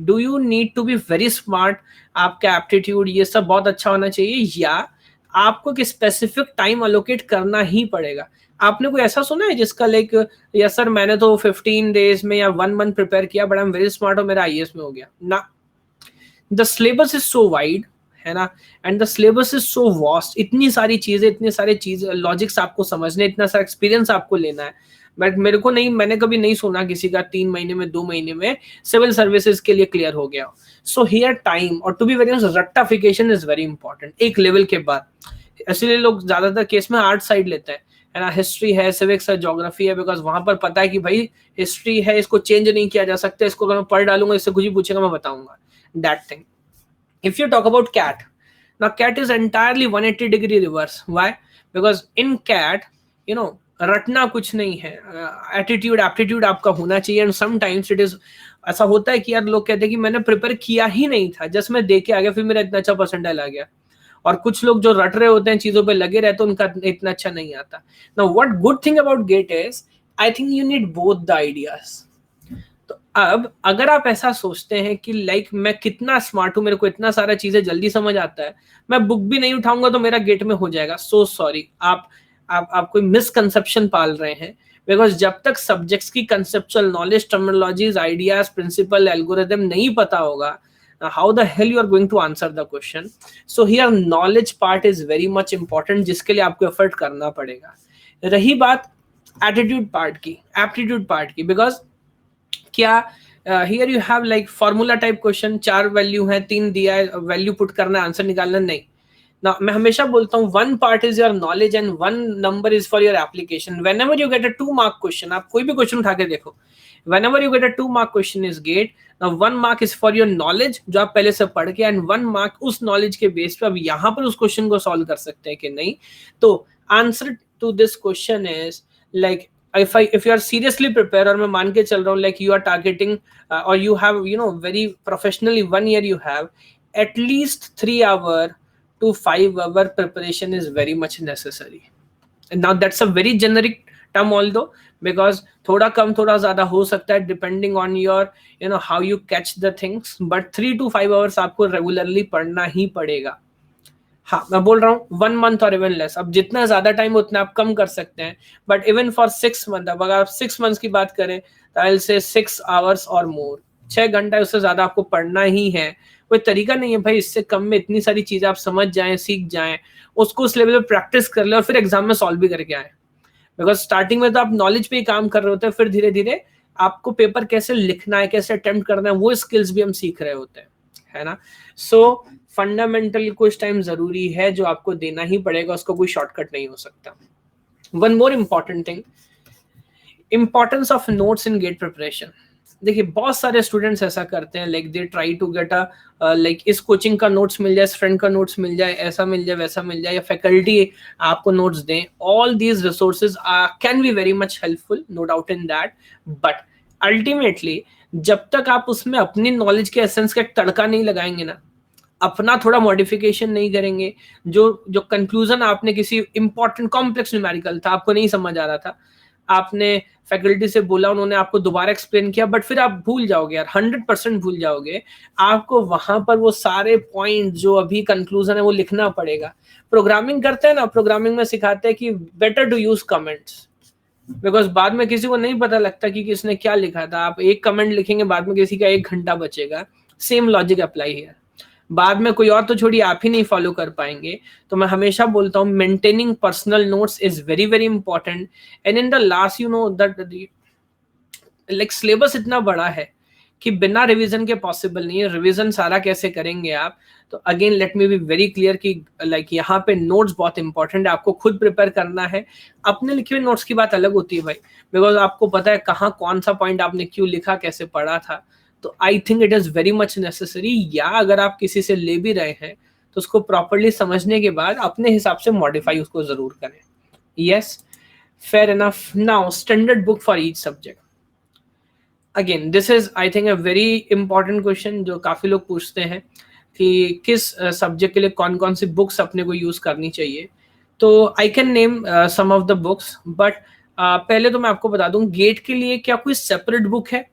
do you need to be very smart? आपका एप्टीट्यूड ये सब बहुत अच्छा होना चाहिए, या आपको कि स्पेसिफिक टाइम अलोकेट करना ही पड़ेगा? आपने कोई ऐसा सुना है जिसका लाइक या सर मैंने तो 15 डेज में या 1 मंथ प्रिपेयर किया but I am very smart और मेरा IAS में हो गया ना। The syllabus is so wide, है ना, and the syllabus is so vast, इतनी सारी चीजें, इतने सारे चीज लॉजिक्स आपको समझने, इतना सारा एक्सपीरियंस आपको लेना है। बट मेरे को नहीं, मैंने कभी नहीं सुना किसी का 3 महीने में 2 महीने में सिविल सर्विसेज के लिए क्लियर हो गया। सो हियर टाइम और टू बी वेरी ऑनेस्ट रट्टाफिकेशन इज वेरी इंपॉर्टेंट एक लेवल के बाद। इसलिए लोग ज्यादातर केस में आर्ट साइड लेते हैं, है ना, हिस्ट्री है, सिविक्स है, ज्योग्राफी है, बिकॉज वहां पर पता है कि भाई हिस्ट्री है, इसको चेंज नहीं किया जा सकता, इसको अगर मैं पढ़ डालूंगा इससे कुछ भी पूछेगा मैं बताऊंगा, that thing. If you talk about CAT, now CAT is entirely 180-degree reverse. Why? Because in CAT, you know, रटना कुछ नहीं है, एटीट्यूड एप्टीट्यूड आपका होना चाहिए। एंड समटाइम्स इट इज ऐसा होता है कि यार लोग कहते हैं कि मैंने प्रिपेयर किया ही नहीं था, जस्ट मैं देख के आ गया फिर मेरा इतना अच्छा परसेंटाइल आ गया। और कुछ लोग जो रट रहे होते हैं, चीजों पे लगे रहते हैं, उनका इतना अच्छा नहीं आता। Now what good thing about GATE is I think you need both the ideas. तो अब अगर आप ऐसा सोचते हैं कि लाइक मैं कितना स्मार्ट हूं, मेरे को इतना सारा चीजें जल्दी समझ आता है, मैं बुक भी नहीं उठाऊंगा तो मेरा गेट में हो जाएगा, सो सॉरी, आप कोई मिसकंसेप्शन पाल रहे हैं। बिकॉज जब तक सब्जेक्ट्स की conceptual knowledge, terminologies, ideas, principle, algorithm नहीं पता होगा, how the hell you are going to answer the question? So here knowledge part is very much important, जिसके लिए आपको एफर्ट करना पड़ेगा। रही बात एटीट्यूड पार्ट की, एप्टीट्यूड पार्ट की, बिकॉज क्या here you have like formula type question, 4 value है, 3 दिया है, वैल्यू पुट करना है, आंसर निकालना नहीं ना। मैं हमेशा बोलता हूँ 1 part is your knowledge and 1 number is for your application. Whenever you get a 2 mark question, आप कोई भी क्वेश्चन उठा के देखो, whenever you get a 2 mark question is GATE, now 1 mark is for your knowledge जो आप पहले से पढ़ के, एंड 1 मार्क उस नॉलेज के बेस पे अब यहाँ पर उस क्वेश्चन को सॉल्व कर सकते हैं कि नहीं। तो answer to this question is like if you are seriously prepared, और मैं मान के चल रहा हूँ like you are targeting or you have very professionally 1 year, you have at least 3 hour to 5 hour preparation is very much necessary. And now that's a very generic term although, because थोड़ा कम थोड़ा ज्यादा हो सकता है depending on your how you catch the things, but 3 to 5 hours आपको regularly पढ़ना ही पड़ेगा। हाँ मैं बोल रहा हूँ 1 मंथ और इवन लेस, अब जितना ज्यादा टाइम उतना आप कम कर सकते हैं, बट इवन फॉर 6 मंथ, अब अगर आप 6 मंथ्स की बात करें तो आई विल से 6 आवर्स और मोर, 6 घंटा उससे ज्यादा आपको पढ़ना ही है। कोई तरीका नहीं है भाई इससे कम में इतनी सारी चीजें आप समझ जाएं, सीख जाएं, उसको उस लेवल पे प्रैक्टिस कर ले और फिर एग्जाम में सॉल्व भी करके आए। बिकॉज स्टार्टिंग में तो आप नॉलेज पे ही काम कर रहे होते हैं, फिर धीरे धीरे आपको पेपर कैसे लिखना है, कैसे अटेम्प्ट करना है, वो स्किल्स भी हम सीख रहे होते हैं, है ना। सो फंडामेंटल कुछ टाइम जरूरी है जो आपको देना ही पड़ेगा, उसको कोई शॉर्टकट नहीं हो सकता। One more important thing, importance of notes in GATE preparation. देखिए बहुत सारे स्टूडेंट्स ऐसा करते हैं, like they try to get a like इस कोचिंग का नोट्स मिल जाए, इस फ्रेंड का नोट्स मिल जाए, ऐसा मिल जाए, वैसा मिल जाए, या फैकल्टी आपको नोट्स दें। All these resources can be very much helpful, no doubt in that, but ultimately जब तक आप उसमें अपनी नॉलेज के एसेंस का तड़का नहीं लगाएंगे ना, अपना थोड़ा मॉडिफिकेशन नहीं करेंगे, जो कंक्लूजन आपने किसी इंपॉर्टेंट कॉम्प्लेक्स न्यूमेरिकल था, आपको नहीं समझ आ रहा था, आपने फैकल्टी से बोला, उन्होंने आपको दोबारा एक्सप्लेन किया, बट फिर आप भूल जाओगे यार, 100% भूल जाओगे। आपको वहां पर वो सारे पॉइंट जो अभी कंक्लूजन है वो लिखना पड़ेगा। प्रोग्रामिंग करते हैं ना, प्रोग्रामिंग में सिखाते हैं कि better to use comments, because बाद में किसी को नहीं पता लगता कि किसने क्या लिखा था। आप एक कमेंट लिखेंगे, बाद में किसी का 1 घंटा बचेगा। सेम लॉजिक अप्लाई है, बाद में कोई और तो छोड़िए आप ही नहीं फॉलो कर पाएंगे। तो मैं हमेशा बोलता हूँ maintaining personal notes is very very important. And in the last that like syllabus इतना बड़ा है कि बिना रिवीजन के पॉसिबल नहीं है। रिवीजन सारा कैसे करेंगे आप? तो again let me be very clear कि लाइक यहाँ पे नोट्स बहुत इंपॉर्टेंट है, आपको खुद प्रिपेयर करना है। अपने लिखे हुए नोट्स की बात अलग होती है भाई, बिकॉज आपको पता है कहाँ कौन सा पॉइंट आपने क्यों लिखा, कैसे पढ़ा था। तो I think it is very much necessary, या अगर आप किसी से ले भी रहे हैं तो उसको प्रॉपरली समझने के बाद अपने हिसाब से मॉडिफाई उसको जरूर करें। Yes, fair enough. Now standard book for each subject. Again this is I think a very important question जो काफी लोग पूछते हैं कि किस सब्जेक्ट के लिए कौन कौन सी बुक्स अपने को यूज करनी चाहिए। तो I can name some of the books, but पहले तो मैं आपको बता दूं गेट के लिए क्या कोई सेपरेट बुक है?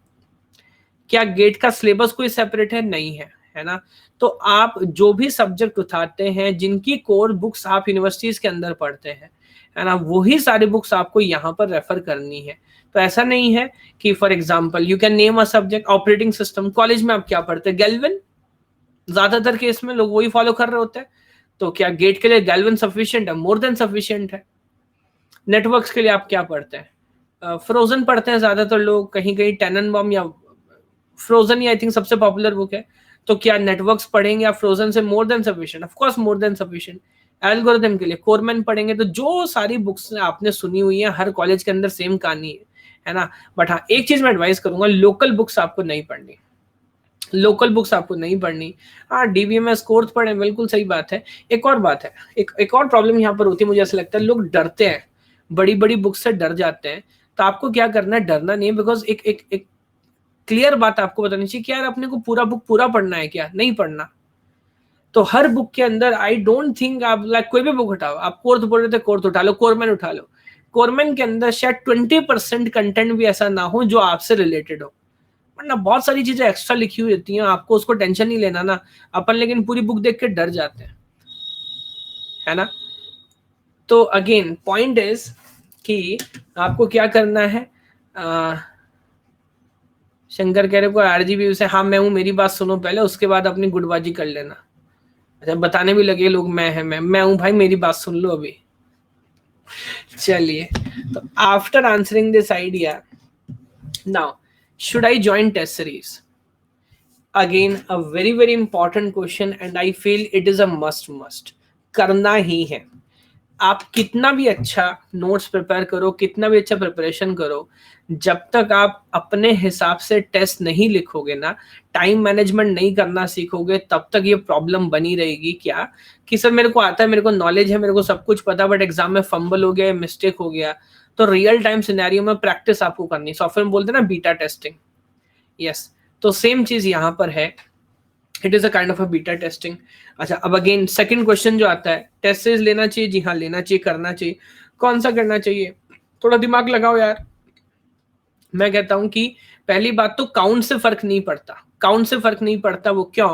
क्या गेट का सिलेबस कोई सेपरेट है? नहीं है, है ना। तो आप जो भी सब्जेक्ट उठाते हैं, जिनकी कोर बुक्स आप यूनिवर्सिटीज के अंदर पढ़ते हैं, है ना, वही सारी बुक्स आपको यहाँ पर रेफर करनी है। तो ऐसा नहीं है कि for example you can name a subject operating system, college में आप क्या पढ़ते हैं? गैल्विन, ज्यादातर केस में लोग वही फॉलो कर रहे होते हैं। तो क्या गेट के लिए गैल्विन सफिशिएंट है? मोर देन सफिशिएंट है। नेटवर्क्स के लिए आप क्या पढ़ते हैं? फ्रोजन पढ़ते हैं ज्यादातर लोग, कहीं कहीं टेननबाउम या फ्रोजन ही आई थिंक सबसे पॉपुलर बुक है। तो क्या नेटवर्क्स पढ़ेंगे आप फ्रोजन से? More than sufficient, of course more than sufficient. Algorithm के लिए कोरमैन पढ़ेंगे। तो जो सारी बुक्स आपने सुनी हुई है, हर कॉलेज के अंदर सेम कहानी है ना। बट हाँ, एक चीज मैं एडवाइस करूंगा, लोकल बुक्स आपको नहीं पढ़नी, लोकल बुक्स आपको नहीं पढ़नी। हाँ, डीबीएमएस कोर्स पढ़े, बिल्कुल सही बात है। एक और बात है, एक और प्रॉब्लम यहाँ पर होती है, मुझे ऐसा लगता है लोग डरते हैं, बड़ी बड़ी बुक से डर जाते हैं। तो आपको क्या करना है? डरना नहीं है, बिकॉज एक क्लियर बात आपको बतानी चाहिए कि यार अपने को पूरा बुक पूरा पढ़ना है क्या? नहीं पढ़ना। तो हर बुक के अंदर आई डोंट थिंक आप लाइक कोई भी बुक उठाओ, आप कोर्स बोल रहे थे कोर्स उठा लो, कोरमैन उठा लो। कोरमैन के अंदर शायद 20% कंटेंट भी ऐसा ना हो जो आपसे रिलेटेड हो, वरना बहुत सारी चीजें एक्स्ट्रा लिखी हुई होती हैं, आपको उसको टेंशन नहीं लेना ना। अपन लेकिन पूरी बुक देख के डर जाते हैं, है ना। तो अगेन पॉइंट इज कि आपको क्या करना है। शंकर कह रहे को आरजीबी से, हाँ मैं हूं, मेरी बात सुनो पहले, उसके बाद अपनी गुटबाजी कर लेना। अच्छा, बताने भी लगे लोग मैं हूं भाई, मेरी बात सुन लो अभी। चलिए, तो after answering this idea, now should I join test series? Again a very very important question and I feel it is a must करना ही है। आप कितना भी अच्छा नोट्स प्रिपेयर करो, कितना भी अच्छा प्रिपरेशन करो, जब तक आप अपने हिसाब से टेस्ट नहीं लिखोगे ना, टाइम मैनेजमेंट नहीं करना सीखोगे, तब तक ये प्रॉब्लम बनी रहेगी। क्या कि सर मेरे को आता है, मेरे को नॉलेज है, मेरे को सब कुछ पता, बट एग्जाम में फंबल हो गया, मिस्टेक हो गया। तो रियल टाइम सिनेरियो में प्रैक्टिस आपको करनी, सॉफ्टवेयर में बोलते हैं ना बीटा टेस्टिंग। यस, तो सेम चीज यहाँ पर है, it is a kind of a beta testing. अच्छा, अब अगेन सेकंड क्वेश्चन जो आता है, टेस्ट सीरीज लेना चाहिए? जी हाँ, लेना चाहिए, करना चाहिए। कौन सा करना चाहिए? थोड़ा दिमाग लगाओ यार। मैं कहता हूं कि पहली बात तो काउंट से फर्क नहीं पड़ता, काउंट से फर्क नहीं पड़ता। वो क्यों?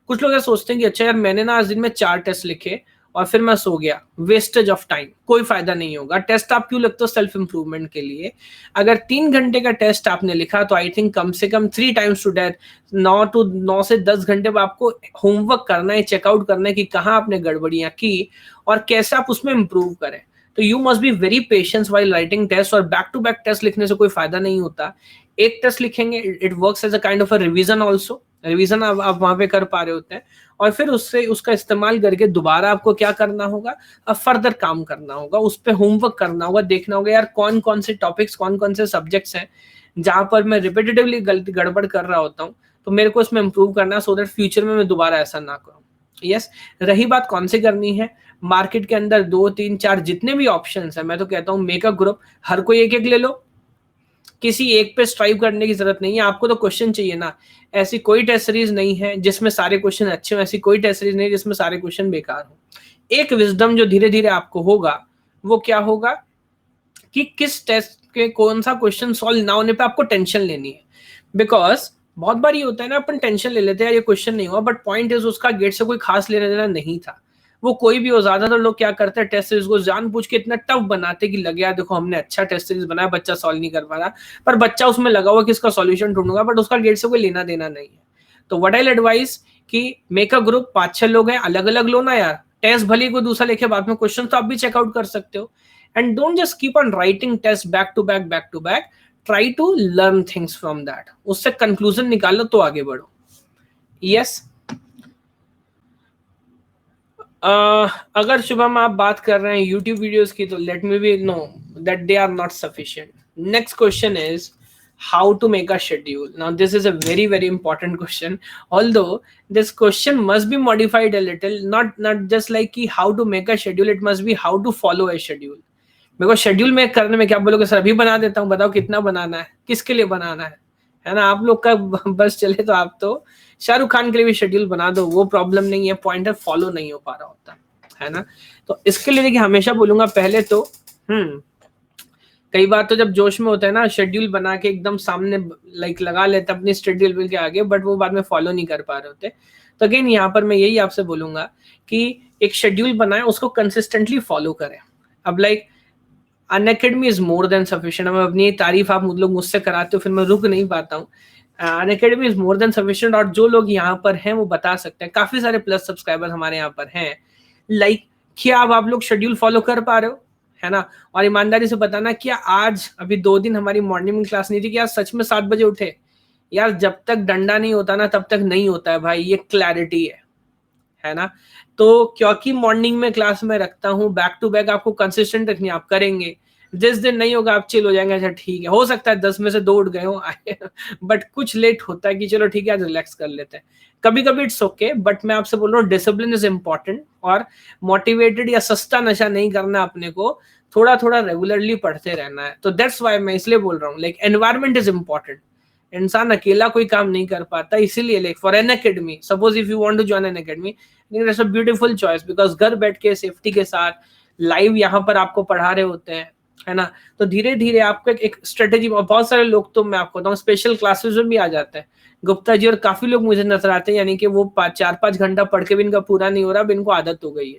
कुछ लोग ऐसा सोचते हैं कि अच्छा यार मैंने ना आज दिन में 4 टेस्ट लिखे और फिर मैं सो गया, वेस्टेज ऑफ टाइम, कोई फायदा नहीं होगा। टेस्ट आप क्यों लगते हो? सेल्फ इंप्रूवमेंट के लिए। अगर 3 घंटे का टेस्ट आपने लिखा तो आई थिंक कम से कम 3 टाइम्स टू डेथ 9 से 10 घंटे में आपको होमवर्क करना है, चेकआउट करना है कि कहाँ आपने गड़बड़ियां की और कैसे आप उसमें इंप्रूव करें। तो you must be very patience while writing test, और बैक टू बैक टेस्ट लिखने से कोई फायदा नहीं होता। एक टेस्ट लिखेंगे, it works as a kind of a revision also, revision आप वहां पे कर पा रहे होते हैं, और फिर उससे उसका इस्तेमाल करके दोबारा आपको क्या करना होगा? अब फर्दर काम करना होगा, उस पर होमवर्क करना होगा, देखना होगा यार कौन कौन से टॉपिक्स, कौन कौन से सब्जेक्ट्स हैं जहां पर मैं रिपीटेटिवली गलती गड़बड़ कर रहा होता हूँ, तो मेरे को इसमें इंप्रूव करना है, सो दैट फ्यूचर में मैं दोबारा ऐसा ना करूँ। यस, रही बात कौन से करनी है, मार्केट के अंदर 2 3 4 जितने भी ऑप्शंस है, मैं तो कहता हूँ मेक अ ग्रुप, हर कोई एक एक ले लो, किसी एक पे स्ट्राइव करने की जरूरत नहीं है। आपको तो क्वेश्चन चाहिए ना, ऐसी कोई टेस्ट सीरीज नहीं है जिसमें सारे क्वेश्चन अच्छे हो, ऐसी कोई टेस्ट सीरीज नहीं है जिसमें सारे क्वेश्चन बेकार हो। एक विजडम जो धीरे धीरे आपको होगा, वो क्या होगा कि किस टेस्ट के कौन सा क्वेश्चन सॉल्व ना होने पे आपको टेंशन लेनी है। बिकॉज बहुत बार ये होता है ना, अपन टेंशन ले लेते हैं ये क्वेश्चन नहीं हुआ, बट पॉइंट इज उसका गेट से कोई खास लेना देना नहीं था। वो कोई भी हो, ज्यादातर लोग क्या करते हैं, टेस्ट सीरीज को जानबूझ के इतना टफ बनाते कि लगे यार देखो हमने अच्छा टेस्ट सीरीज बनाया, बच्चा सॉल्व नहीं कर पा रहा, पर बच्चा उसमें लगा हुआ कि इसका सॉल्यूशन ढूंढूंगा, बट उसका गेट से कोई लेना देना नहीं है। तो व्हाट आई एडवाइस कि मेक अ ग्रुप, 5-6 लोग हैं, अलग अलग लो ना यार, टेस्ट भले कोई दूसरा लिखे बाद में, क्वेश्चन तो आप भी चेकआउट कर सकते हो। And don't just keep on writing test back to back back to back, try to learn things from that, उससे कंक्लूजन निकालो तो आगे बढ़ो. यस. अगर शुभम आप बात कर रहे हैं यूट्यूब वीडियोस की, तो let me be know that they are not sufficient. Next question is how to make a schedule. Now this is a very very important question, although this question must be modified a little, not just like कि how to make a schedule, it must be how to follow a schedule. मेरे को schedule में करने में क्या बोलोगे sir, अभी बना देता हूँ, बताओ कितना बनाना है, किसके लिए बनाना है ना. आप लोग का बस चले तो आप तो शाहरुख खान के लिए भी शेड्यूल बना दो, वो प्रॉब्लम नहीं है. पॉइंट है फॉलो नहीं हो पा रहा होता है ना. तो इसके लिए देखिए हमेशा बोलूंगा पहले तो कई बार तो जब जोश में होता है ना, शेड्यूल बना के एकदम सामने लाइक लगा लेते अपनी शेड्यूल के आगे, बट वो बाद में फॉलो नहीं कर पा रहे होते. तो अगेन यहाँ पर मैं यही आपसे बोलूंगा कि एक शेड्यूल बनाएं, उसको कंसिस्टेंटली फॉलो करें. अब like Unacademy is more than sufficient. अब अपनी तारीफ आप लोग मुझसे कराते हो, फिर मैं रुक नहीं पाता हूँ. Unacademy is more than sufficient. और जो लोग यहाँ पर हैं वो बता सकते हैं, काफी सारे प्लस सब्सक्राइबर हमारे यहाँ पर हैं. लाइक क्या आप लोग शेड्यूल फॉलो कर पा रहे हो, है ना. और ईमानदारी से बताना, क्या आज अभी 2 दिन हमारी मॉर्निंग में क्लास नहीं थी, क्या सच में 7 बजे उठे यार. जब तक डंडा नहीं होता ना तब तक नहीं होता है भाई, ये क्लैरिटी है ना. तो क्योंकि मॉर्निंग में क्लास में रखता हूँ, बैक टू बैक आपको कंसिस्टेंट रखनी, आप करेंगे. जिस दिन नहीं होगा आप चिल हो जाएंगे, अच्छा ठीक है, हो सकता है 10 में से 2 उठ गए हो बट कुछ लेट होता है कि चलो ठीक है आज रिलैक्स कर लेते हैं. कभी कभी इट्स ओके, बट मैं आपसे बोल रहा हूँ डिसिप्लिन इज इंपॉर्टेंट. और मोटिवेटेड या सस्ता नशा नहीं करना अपने को, थोड़ा थोड़ा रेगुलरली पढ़ते रहना है. तो दैट्स वाई मैं इसलिए बोल रहा हूँ लाइक एनवायरमेंट इज इंपॉर्टेंट. इंसान अकेला कोई काम नहीं कर पाता, इसीलिए like for Unacademy, suppose if you want to join Unacademy, it's a beautiful choice, because घर बैठ के सेफ्टी के साथ लाइव यहाँ पर आपको पढ़ा रहे होते हैं, है ना. तो धीरे धीरे आपको एक स्ट्रेटेजी, बहुत सारे लोग तो मैं आपको बताऊँ स्पेशल क्लासेस में भी आ जाते हैं. गुप्ता जी और काफी लोग मुझे नजर आते हैं, यानी कि वो 4-5 घंटा पढ़ के भी इनका पूरा नहीं हो रहा, अब इनको आदत हो गई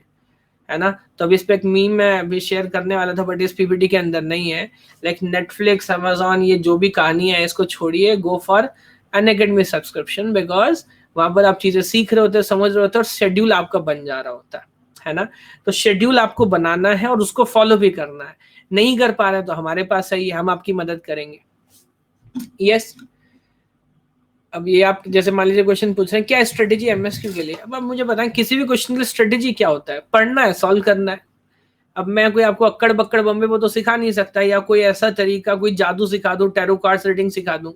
है ना. तो अभी इस पे एक मीम मैं अभी शेयर करने वाला था, बट इस पीपीटी के अंदर नहीं है. लाइक नेटफ्लिक्स, अमेजॉन, ये जो भी कहानी है इसको छोड़िए, go for Unacademy subscription, because वहां पर आप चीजें सीख रहे होते हैं, समझ रहे होते हैं, और शेड्यूल आपका बन जा रहा होता है ना. तो शेड्यूल आपको बनाना है और उसको फॉलो भी करना है. नहीं कर पा रहे तो हमारे पास है, हम आपकी मदद करेंगे. यस. अब ये आप जैसे मान लीजिए क्वेश्चन पूछ रहे हैं क्या स्ट्रेटेजी एमएसक्यू के लिए. अब आप मुझे बताएं किसी भी क्वेश्चन के लिए स्ट्रेटेजी क्या होता है. पढ़ना है, सॉल्व करना है. अब मैं कोई आपको अक्कड़ बक्कड़ बम्बे वो तो सिखा नहीं सकता, या कोई ऐसा तरीका, कोई जादू सिखा दूं, टैरो कार्ड्स रीडिंग सिखा दूं.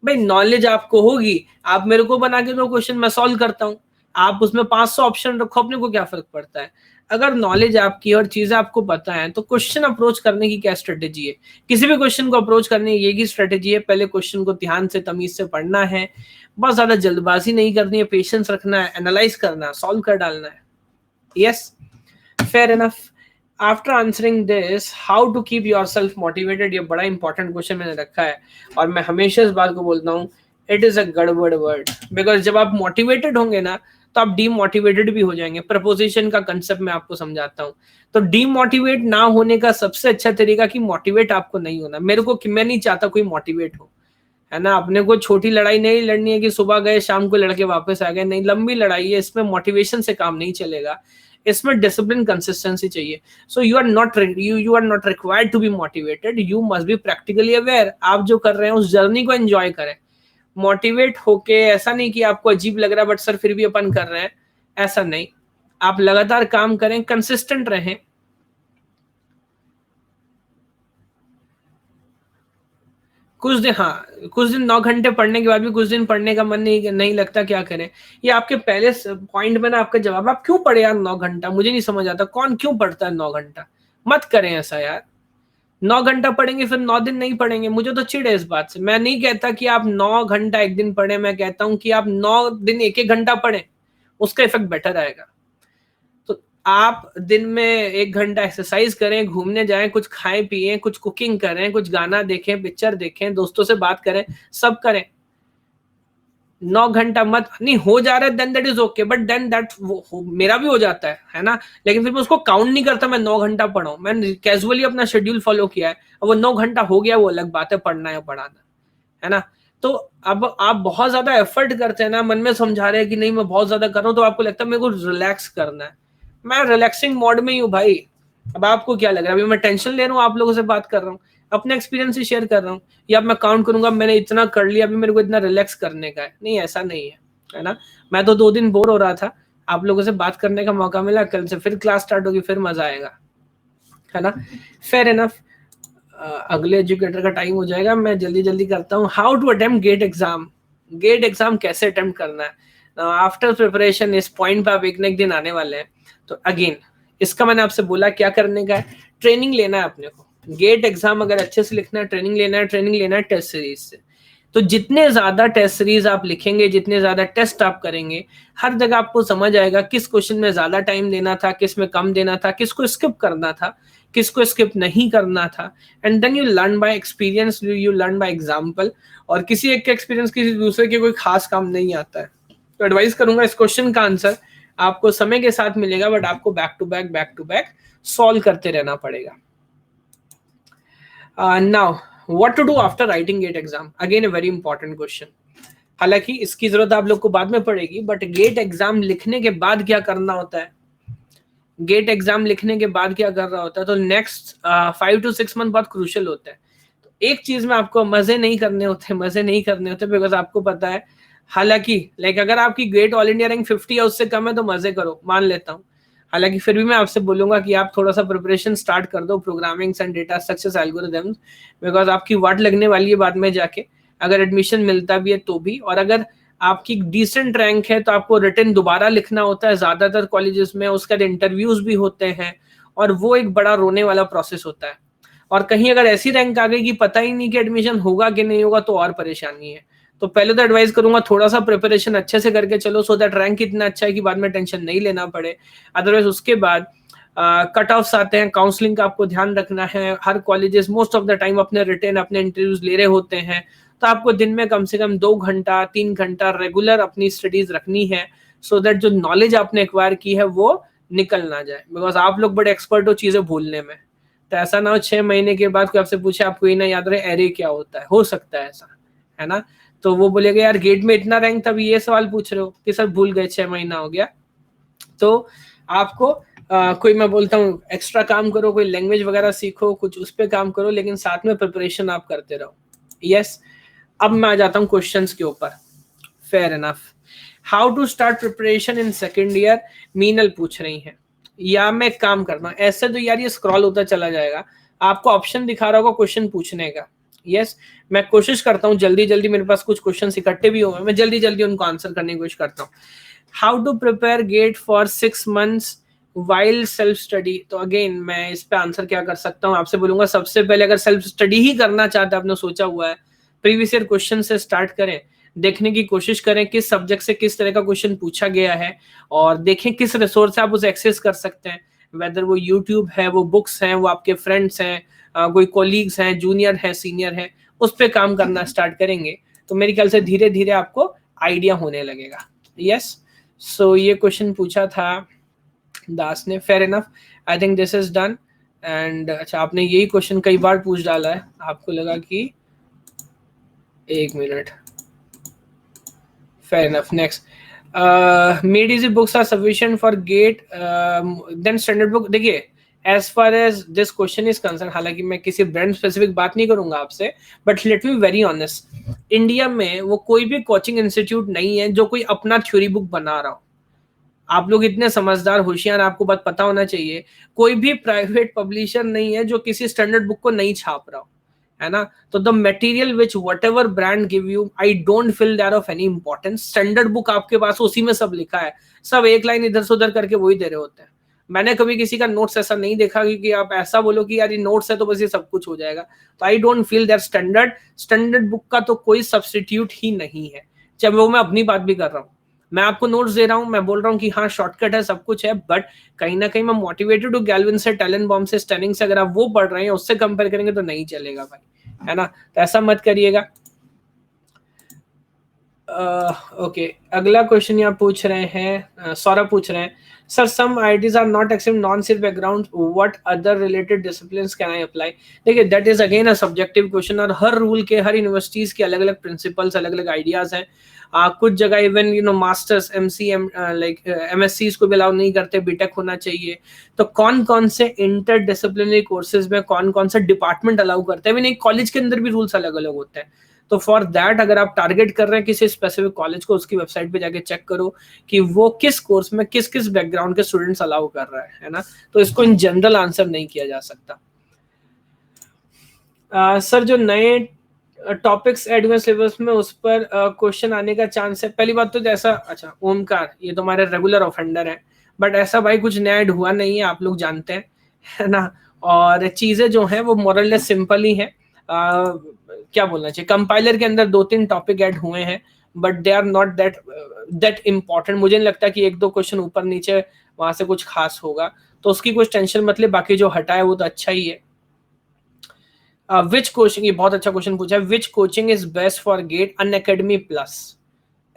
भाई नॉलेज आपको होगी, आप मेरे को बना के दो क्वेश्चन, मैं सॉल्व करता हूँ. आप उसमें 500 ऑप्शन रखो, अपने को क्या फर्क पड़ता है. अगर नॉलेज आपकी और चीजें आपको पता है, तो क्वेश्चन अप्रोच करने की क्या स्ट्रेटेजी है. किसी भी क्वेश्चन को अप्रोच करने की यही स्ट्रेटेजी है. पहले क्वेश्चन को ध्यान से तमीज से पढ़ना है, बहुत ज्यादा जल्दबाजी नहीं करनी है, पेशेंस रखना है, एनालाइज करना है, सॉल्व कर डालना है. Yes, fair enough. After answering this, how to keep yourself motivated, ये बड़ा इंपॉर्टेंट क्वेश्चन मैंने रखा है. और मैं हमेशा इस बात को बोलता हूँ, इट इज अ गड़बड़ वर्ड, बिकॉज जब आप मोटिवेटेड होंगे ना तो आप डीमोटिवेटेड भी हो जाएंगे. प्रपोजिशन का कंसेप्ट मैं आपको समझाता हूँ. तो डीमोटिवेट ना होने का सबसे अच्छा तरीका कि मोटिवेट आपको नहीं होना. मेरे को, मैं नहीं चाहता कोई मोटिवेट हो, है ना. अपने को छोटी लड़ाई नहीं लड़नी है कि सुबह गए शाम को लड़के वापस आ गए, नहीं, लंबी लड़ाई है. इसमें मोटिवेशन से काम नहीं चलेगा, इसमें डिसिप्लिन कंसिस्टेंसी चाहिए. So you are not required to be motivated, you must be practically aware. आप जो कर रहे हैं उस जर्नी को एंजॉय करें. मोटिवेट होके ऐसा नहीं कि आपको अजीब लग रहा है बट सर फिर भी अपन कर रहे हैं, ऐसा नहीं. आप लगातार काम करें, कंसिस्टेंट रहें. कुछ दिन 9 घंटे पढ़ने के बाद भी कुछ दिन पढ़ने का मन नहीं लगता, क्या करें. ये आपके पहले पॉइंट में ना आपका जवाब, आप क्यों पढ़े यार 9 घंटा, मुझे नहीं समझ आता कौन क्यों पढ़ता है 9 घंटा. मत करें ऐसा यार. 9 घंटा पढ़ेंगे फिर 9 दिन नहीं पढ़ेंगे, मुझे तो चिढ़ है इस बात से. मैं नहीं कहता कि आप 9 घंटा एक दिन पढ़े, मैं कहता हूं कि आप 9 दिन 1-1 घंटा पढ़ें, उसका इफेक्ट बेटर आएगा. तो आप दिन में 1 घंटा एक्सरसाइज करें, घूमने जाएं, कुछ खाएं पिएं, कुछ कुकिंग करें, कुछ गाना देखें, पिक्चर देखें, दोस्तों से बात करें, सब करें. 9 घंटा मत, नहीं हो जा रहा है then that is okay, but then that मेरा भी हो जाता है ना. लेकिन फिर मैं उसको काउंट नहीं करता मैं 9 घंटा पढ़ा हूं. मैंने कैजुअली अपना शेड्यूल फॉलो किया है, अब वो 9 घंटा हो गया वो अलग बात है, पढ़ना या पढ़ाना, है ना. तो अब आप बहुत ज्यादा एफर्ट करते हैं ना, मन में समझा रहे हैं कि नहीं मैं बहुत ज्यादा कर रहा हूं, तो आपको लगता है मेरे को रिलैक्स करना है. मैं रिलैक्सिंग मोड में ही हूँ भाई. अब आपको क्या लग रहा है, अभी मैं टेंशन ले रहा हूँ आप लोगों से बात कर रहा हूँ. अपना एक्सपीरियंस ही शेयर कर रहा हूँ, या मैं काउंट करूंगा मैंने इतना कर लिया अभी मेरे को इतना रिलैक्स करने का है, नहीं ऐसा नहीं है ना। मैं तो 2 दिन बोर हो रहा था, आप लोगों से बात करने का मौका मिला, कल से फिर क्लास स्टार्ट होगी, फिर मजा आएगा, है ना। Fair enough. अगले एजुकेटर का टाइम हो जाएगा, मैं जल्दी जल्दी करता हूँ। How to attempt GATE exam, GATE exam कैसे अटेम्प्ट करना है। आफ्टर प्रिपरेशन इस पॉइंट पे आप एक न एक दिन आने वाले हैं, तो अगेन इसका मैंने आपसे बोला क्या करने का है, ट्रेनिंग लेना है अपने को। गेट एग्जाम अगर अच्छे से लिखना है, ट्रेनिंग लेना है, ट्रेनिंग लेना है टेस्ट सीरीज से। तो जितने ज्यादा टेस्ट सीरीज आप लिखेंगे, जितने ज्यादा टेस्ट आप करेंगे, हर जगह आपको समझ आएगा किस क्वेश्चन में ज्यादा टाइम देना था, किस में कम देना था, किसको स्किप करना था, किसको स्किप नहीं करना था। And then you learn by experience, you learn by example. और किसी एक का एक्सपीरियंस किसी दूसरे के कोई खास काम नहीं आता है। तो एडवाइस करूंगा इस क्वेश्चन का आंसर आपको समय के साथ मिलेगा, बट आपको बैक टू बैक सॉल्व करते रहना पड़ेगा। Now what to do after writing GATE exam, again a very important question. हालांकि इसकी जरूरत आप लोग को बाद में पड़ेगी, बट गेट एग्जाम लिखने के बाद क्या करना होता है, गेट एग्जाम लिखने के बाद क्या कर रहा होता है, तो नेक्स्ट 5 to 6 मंथ बहुत क्रूशियल होता है। तो एक चीज में आपको मजे नहीं करने होते बिकॉज आपको पता है, हालांकि लाइक अगर आपकी ग्रेट ऑल इंडिया रैंक 50 या उससे कम है तो मजे करो, मान लेता हूँ। हालांकि फिर भी मैं आपसे बोलूंगा कि आप थोड़ा सा प्रिपरेशन स्टार्ट कर दो programming and data structures algorithms, because आपकी वाट लगने वाली है बाद में जाके, अगर एडमिशन मिलता भी है तो भी। और अगर आपकी डिसेंट रैंक है तो आपको रिटर्न दोबारा लिखना होता है ज्यादातर कॉलेजेस में, उसके बाद इंटरव्यूज भी होते हैं, और वो एक बड़ा रोने वाला प्रोसेस होता है। और कहीं अगर ऐसी रैंक आ गई कि पता ही नहीं कि एडमिशन होगा कि नहीं होगा, तो और परेशानी है। तो पहले तो एडवाइस करूंगा थोड़ा सा प्रिपरेशन अच्छे से करके चलो, सो दैट रैंक इतना अच्छा है कि बाद में टेंशन नहीं लेना पड़े। अदरवाइज उसके बाद कट ऑफ्स आते हैं, काउंसलिंग का आपको ध्यान रखना है। हर colleges most of the time अपने रिटर्न अपने इंटरव्यूज ले रहे होते हैं, तो आपको दिन में कम से कम 2 घंटा 3 घंटा रेगुलर अपनी स्टडीज रखनी है, सो दैट जो नॉलेज आपने एक्वायर की है वो निकल ना जाए। बिकॉज आप लोग बड़े एक्सपर्ट हो चीजें भूलने में, तो ऐसा ना हो 6 महीने के बाद कोई आपसे पूछे आपको ये ना याद रहे एरे क्या होता है, हो सकता है ऐसा, है ना। तो वो बोलेगा यार गेट में इतना रैंक था, ये सवाल पूछ रहे हो कि सर भूल गए 6 महीना हो गया। तो आपको कोई मैं बोलता हूँ एक्स्ट्रा काम करो, कोई लैंग्वेज वगैरह सीखो, कुछ उस पर काम करो, लेकिन साथ में प्रिपरेशन आप करते रहो। यस अब मैं आ जाता हूँ क्वेश्चंस के ऊपर। Fair enough. How to start preparation in second year, Meenal पूछ रही है। या मैं एक काम करता हूँ, ऐसे तो यार ये स्क्रॉल होता चला जाएगा, आपको ऑप्शन दिखा रहा होगा क्वेश्चन पूछने का। यस मैं कोशिश करता हूँ जल्दी जल्दी, मेरे पास कुछ क्वेश्चन इकट्ठे भी हुए, मैं जल्दी जल्दी उनको आंसर करने की कोशिश करता हूँ। How to prepare GATE for 6 months while self study, तो अगेन मैं इस पे आंसर क्या कर सकता हूँ, आपसे बोलूंगा सबसे पहले अगर सेल्फ स्टडी ही करना चाहते हैं, आपने सोचा हुआ है, प्रीवियस ईयर क्वेश्चन से स्टार्ट करें, देखने की कोशिश करें किस सब्जेक्ट से किस तरह का क्वेश्चन पूछा गया है, और देखें किस रिसोर्स से आप उसे एक्सेस कर सकते हैं, वेदर वो यूट्यूब है, वो बुक्स हैं, वो आपके फ्रेंड्स हैं, कोई कोलीग्स हैं, जूनियर है, सीनियर है, उस पर काम करना स्टार्ट करेंगे तो मेरे ख्याल से धीरे धीरे आपको आइडिया होने लगेगा। यस सो ये क्वेश्चन पूछा था दास ने, fair enough, I think this is done. And अच्छा आपने यही क्वेश्चन कई बार पूछ डाला है, आपको लगा कि 1 minute, fair enough. Next, made easy books are sufficient for gate, then standard book। देखिए as far as this question is concerned, हालांकि मैं किसी ब्रांड स्पेसिफिक बात नहीं करूंगा आपसे, but let me very honest, India में वो कोई भी कोचिंग इंस्टीट्यूट नहीं है जो कोई अपना थ्योरी बुक बना रहा हो। आप लोग इतने समझदार होशियार, आपको बात पता होना चाहिए, कोई भी प्राइवेट पब्लिशर नहीं है जो किसी स्टैंडर्ड बुक को नहीं छाप रहा हो, है ना। तो the material which what ever brand give you, I don't feel that of any importance. Standard book आपके पास उसी में सब लिखा है, सब एक लाइन इधर से उधर करके वही दे रहे होते हैं। मैंने कभी किसी का नोट्स ऐसा नहीं देखा कि आप ऐसा बोलो कि यार ये नोट्स है तो बस ये सब कुछ हो जाएगा। तो आई don't feel that standard book का तो कोई सब्सटीट्यूट ही नहीं है। चाहे वो मैं अपनी बात भी कर रहा हूँ, मैं आपको नोट्स दे रहा हूँ, मैं बोल रहा हूँ कि हाँ शॉर्टकट है, सब कुछ है, बट कहीं ना कहीं मैं मोटिवेटेड हूँ गैल्विन से, टैलेंटबाउम से, स्टनिंग से, अगर आप वो पढ़ रहे हैं उससे कंपेयर करेंगे तो नहीं चलेगा भाई, है ना। तो ऐसा मत करिएगा। ओके, अगला क्वेश्चन यहाँ पूछ रहे हैं, सौरभ पूछ रहे हैं, sir some IITs are not accept non सिर्फ background, what other related disciplines can I apply? देखिए that is again a subjective question, और हर रूल के, हर यूनिवर्सिटीज के अलग अलग प्रिंसिपल्स, अलग अलग आइडियाज हैं। कुछ जगह even masters, MCM, like MSc को भी अलाउ नहीं करते, बीटेक होना चाहिए। तो कौन कौन से इंटर डिसिप्लिनरी कोर्सेज में कौन कौन से डिपार्टमेंट अलाउ करते हैं, नहीं कॉलेज के अंदर भी रूल्स अलग अलग होते हैं। तो फॉर दैट अगर आप टारगेट कर रहे हैं किसी स्पेसिफिक कॉलेज को, उसकी वेबसाइट पे जाके चेक करो कि वो किस कोर्स में किस किस बैकग्राउंड के स्टूडेंट्स अलाउ कर रहा है ना। तो इसको इन जनरल आंसर नहीं किया जा सकता। सर जो नए टॉपिक्स ऐड हुए सिलेबस में, उस पर क्वेश्चन आने का चांस है? पहली बात तो जैसा, अच्छा ओमकार ये तो हमारे रेगुलर ऑफेंडर है, बट ऐसा भाई कुछ नया ऐड हुआ नहीं है, आप लोग जानते हैं, है ना। और चीजें जो हैं वो मोरलेस सिंपल ही है। क्या बोलना चाहिए, कंपाइलर के अंदर 2-3 टॉपिक ऐड हुए हैं, but they are not that important. मुझे नहीं लगता कि 1-2 क्वेश्चन ऊपर नीचे वहां से कुछ खास होगा, तो उसकी कुछ टेंशन मत ले, बाकी जो हटा है वो तो अच्छा ही है। विच कोचिंग, ये बहुत अच्छा क्वेश्चन पूछा है, which coaching is best for GATE? Unacademy plus.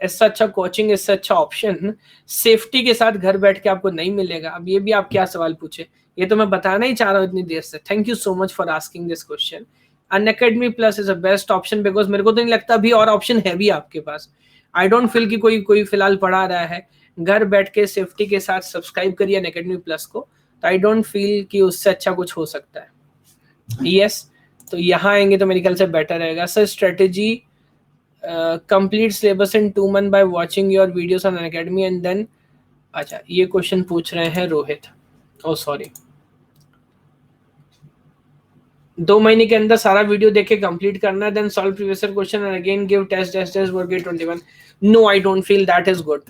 इससे अच्छा कोचिंग, इससे अच्छा ऑप्शन सेफ्टी के साथ घर बैठ के आपको नहीं मिलेगा। अब ये भी आप क्या सवाल पूछे, ये तो मैं बताना ही चाह रहा हूँ इतनी देर से। Thank you so much for asking this question. Unacademy plus is a best option, because मेरे को तो नहीं लगता अभी और ऑप्शन है भी आपके पास। आई डोंट फील कि कोई कोई फिलहाल पढ़ा रहा है। घर बैठ के सेफ्टी के साथ सब्सक्राइब करिए अनअकैडमी प्लस को, तो आई डोंट फील कि उससे अच्छा कुछ हो सकता है। यस तो यहाँ आएंगे तो मेरे ख्याल से बेटर रहेगा। Sir strategy complete syllabus in 2 months by watching your videos on Unacademy and then, अच्छा ये क्वेश्चन पूछ रहे हैं रोहित, ओ सॉरी, 2 महीने के अंदर सारा वीडियो देख के कंप्लीट करना है, then solve previous question and again give test for GATE 21। No I don't feel that is good,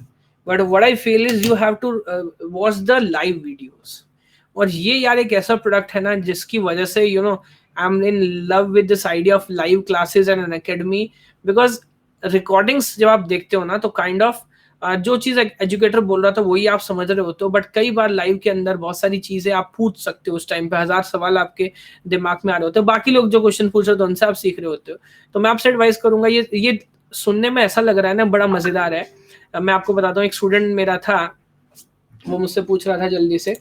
but what I feel is you have to watch the live videos. और ये यार एक ऐसा product है ना जिसकी वजह से I am in love with this idea of live classes and Unacademy, because recordings जब आप देखते हो ना तो काइंड ऑफ जो चीज एजुकेटर बोल रहा था वही आप समझ रहे होते हो, बट कई बार लाइव के अंदर बहुत सारी चीजें आप पूछ सकते हो, उस टाइम पे 1000 सवाल आपके दिमाग में आ रहे होते हैं, बाकी लोग जो क्वेश्चन पूछ रहे होते हैं उनसे आप सीख रहे होते हो। तो मैं आपसे एडवाइस करूंगा, ये सुनने में ऐसा लग रहा है ना बड़ा मजेदार है। मैं आपको बताता हूँ, एक स्टूडेंट मेरा था, वो मुझसे पूछ रहा था जल्दी से,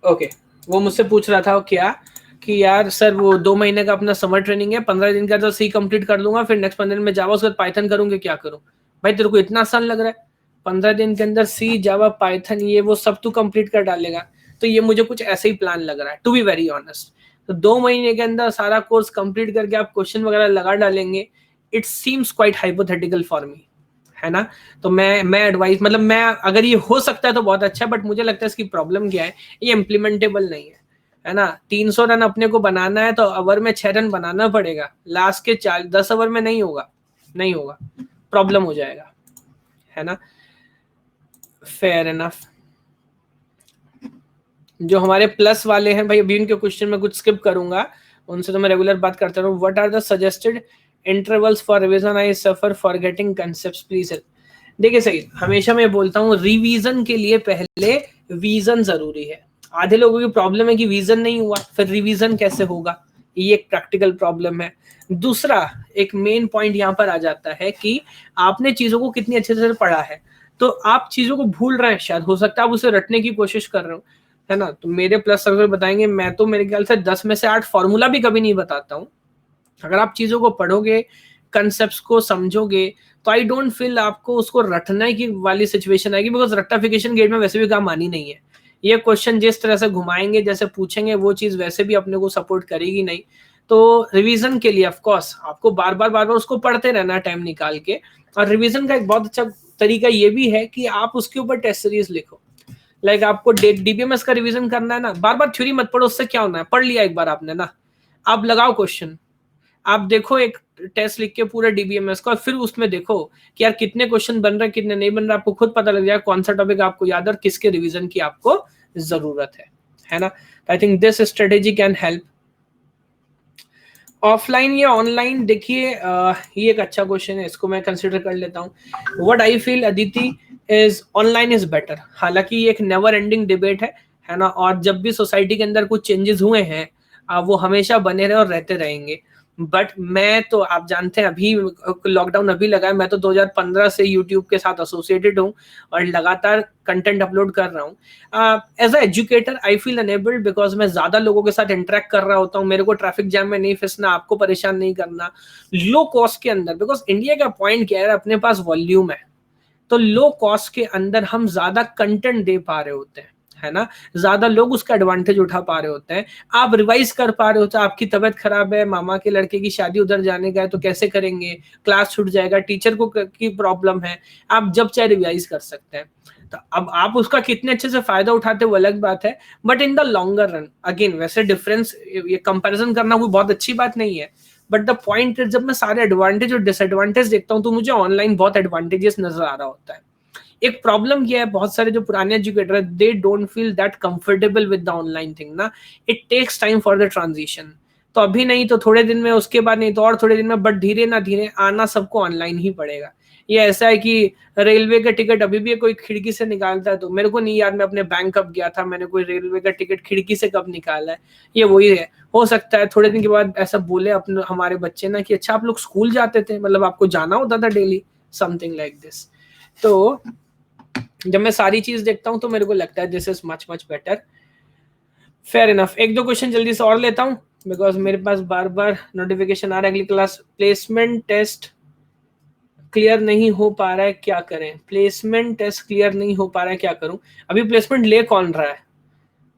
ओके वो मुझसे पूछ रहा था क्या कि यार सर वो 2 महीने का अपना समर ट्रेनिंग है, 15 दिन का तो सी कंप्लीट कर लूंगा, फिर नेक्स्ट 15 दिन में जावा, उसके बाद पाइथन करूंगे, क्या करूं? भाई तेरे को इतना आसान लग रहा है, 15 दिन के अंदर सी, जावा, पाइथन ये वो सब तू कंप्लीट कर डालेगा? तो ये मुझे कुछ ऐसे ही प्लान लग रहा है, टू बी वेरी ऑनेस्ट। तो 2 महीने के अंदर सारा कोर्स कंप्लीट करके आप क्वेश्चन वगैरह लगा डालेंगे, it seems quite hypothetical for me, है ना। तो मैं एडवाइस, मतलब मैं, अगर ये हो सकता है तो बहुत अच्छा है, बट मुझे लगता है इसकी प्रॉब्लम क्या है, ये इम्प्लीमेंटेबल नहीं है ना। 300 रन अपने को बनाना है तो ओवर में 6 रन बनाना पड़ेगा, लास्ट के 10 ओवर में नहीं होगा, नहीं होगा, प्रॉब्लम हो जाएगा, है ना। Fair enough. जो हमारे प्लस वाले हैं भाई, अभी उनके क्वेश्चन में कुछ स्किप करूंगा, उनसे तो मैं रेगुलर बात करता रहूं। What are the suggested intervals for revision, I suffer forgetting concepts please help. देखिए सही, हमेशा मैं बोलता हूँ रिवीजन के लिए पहले वीजन जरूरी है। आधे लोगों की प्रॉब्लम है कि वीजन नहीं हुआ, फिर रिवीजन कैसे होगा, ये एक प्रैक्टिकल प्रॉब्लम है। दूसरा एक मेन पॉइंट यहाँ पर आ जाता है कि आपने चीजों को कितनी अच्छे से पढ़ा है, तो आप चीजों को भूल रहे हैं, शायद हो सकता है आप उसे रटने की कोशिश कर रहे हो, है ना। तो मेरे प्लस सर्कल बताएंगे, मैं तो मेरे ख्याल से 10 में से 8 फॉर्मूला भी कभी नहीं बताता हूँ। अगर आप चीजों को पढ़ोगे, कंसेप्ट्स को समझोगे, तो आई डोंट फील आपको उसको रटने की वाली सिचुएशन आएगी, बिकॉज रट्टाफिकेशन गेट में वैसे भी काम आनी नहीं है। ये क्वेश्चन जिस तरह से घुमाएंगे, जैसे पूछेंगे, वो चीज वैसे भी अपने को सपोर्ट करेगी नहीं। तो रिवीजन के लिए ऑफ कोर्स आपको बार बार उसको पढ़ते रहना टाइम निकाल के। और रिवीजन का एक बहुत अच्छा तरीका ये भी है कि आप उसके ऊपर टेस्ट सीरीज लिखो। लाइक आपको डीबीएमएस का रिवीजन करना है ना, बार बार थ्योरी मत पढ़ो, उससे क्या होना है, पढ़ लिया एक बार आपने ना, आप लगाओ क्वेश्चन, आप देखो एक टेस्ट लिख के पूरा डीबीएमएस का, और फिर उसमें देखो कि यार कितने क्वेश्चन बन रहे हैं, कितने नहीं बन रहे, आपको खुद पता लग जाएगा कौन सा टॉपिक आपको याद है और किसके रिवीजन की आपको जरूरत है ना। I think this strategy can help. Offline या ऑनलाइन, देखिए ये एक अच्छा क्वेश्चन है, इसको मैं कंसिडर कर लेता हूँ। What I feel Aditi is online is better. हालांकि ये एक नेवर एंडिंग डिबेट है ना, और जब भी सोसाइटी के अंदर कुछ चेंजेस हुए हैं वो हमेशा बने रहे और रहते रहेंगे। बट मैं तो आप जानते हैं अभी लॉकडाउन अभी लगा है, मैं तो 2015 से यूट्यूब के साथ एसोसिएटेड हूँ और लगातार कंटेंट अपलोड कर रहा हूँ। As a educator I feel enabled because मैं ज्यादा लोगों के साथ इंटरेक्ट कर रहा होता हूँ, मेरे को ट्रैफिक जैम में नहीं फंसना, आपको परेशान नहीं करना, लो कॉस्ट के अंदर। बिकॉज इंडिया का पॉइंट क्या है, अपने पास वॉल्यूम है, तो लो कॉस्ट के अंदर हम ज्यादा कंटेंट दे पा रहे होते हैं, है ना, ज्यादा लोग उसका एडवांटेज उठा पा रहे होते हैं। आप रिवाइज कर पा रहे होते हैं, आपकी तबीयत खराब है, मामा के लड़के की शादी उधर जाने का है तो कैसे करेंगे, क्लास छूट जाएगा, टीचर को की प्रॉब्लम है, आप जब चाहे रिवाइज कर सकते हैं। तो अब आप उसका कितने अच्छे से फायदा उठाते वो अलग बात है, but in the longer run again वैसे डिफरेंस ये कंपैरिजन करना कोई बहुत अच्छी बात नहीं है। बट द पॉइंट जब मैं सारे एडवांटेज और डिसएडवांटेज देखता हूँ तो मुझे ऑनलाइन बहुत एडवांटेजेस नजर आ रहा होता है। एक प्रॉब्लम ये है, बहुत सारे जो पुराने एजुकेटर है they don't feel that comfortable with the online thing ना, it takes time for the transition. तो अभी नहीं तो थोड़े दिन में, उसके बाद नहीं तो और थोड़े दिन में, बट धीरे ना धीरे आना सबको ऑनलाइन ही पड़ेगा। ये ऐसा है कि रेलवे का टिकट अभी भी कोई खिड़की से निकालता है तो मेरे को नहीं याद मैं अपने बैंक कब गया था, मैंने कोई रेलवे का टिकट खिड़की से कब निकाला है, ये वही है। हो सकता है थोड़े दिन के बाद ऐसा बोले अपने हमारे बच्चे ना कि अच्छा आप लोग स्कूल जाते थे, मतलब आपको जाना होता था डेली, समथिंग लाइक दिस। तो जब मैं सारी चीज देखता हूं तो मेरे को लगता है this is much much better. Fair enough, एक दो क्वेश्चन जल्दी से और लेता हूं बिकॉज मेरे पास बार बार नोटिफिकेशन आ रहा है। अगली क्लास प्लेसमेंट टेस्ट क्लियर नहीं हो पा रहा है, क्या करें? प्लेसमेंट टेस्ट क्लियर नहीं हो पा रहा है, क्या करूं? अभी प्लेसमेंट ले कौन रहा है?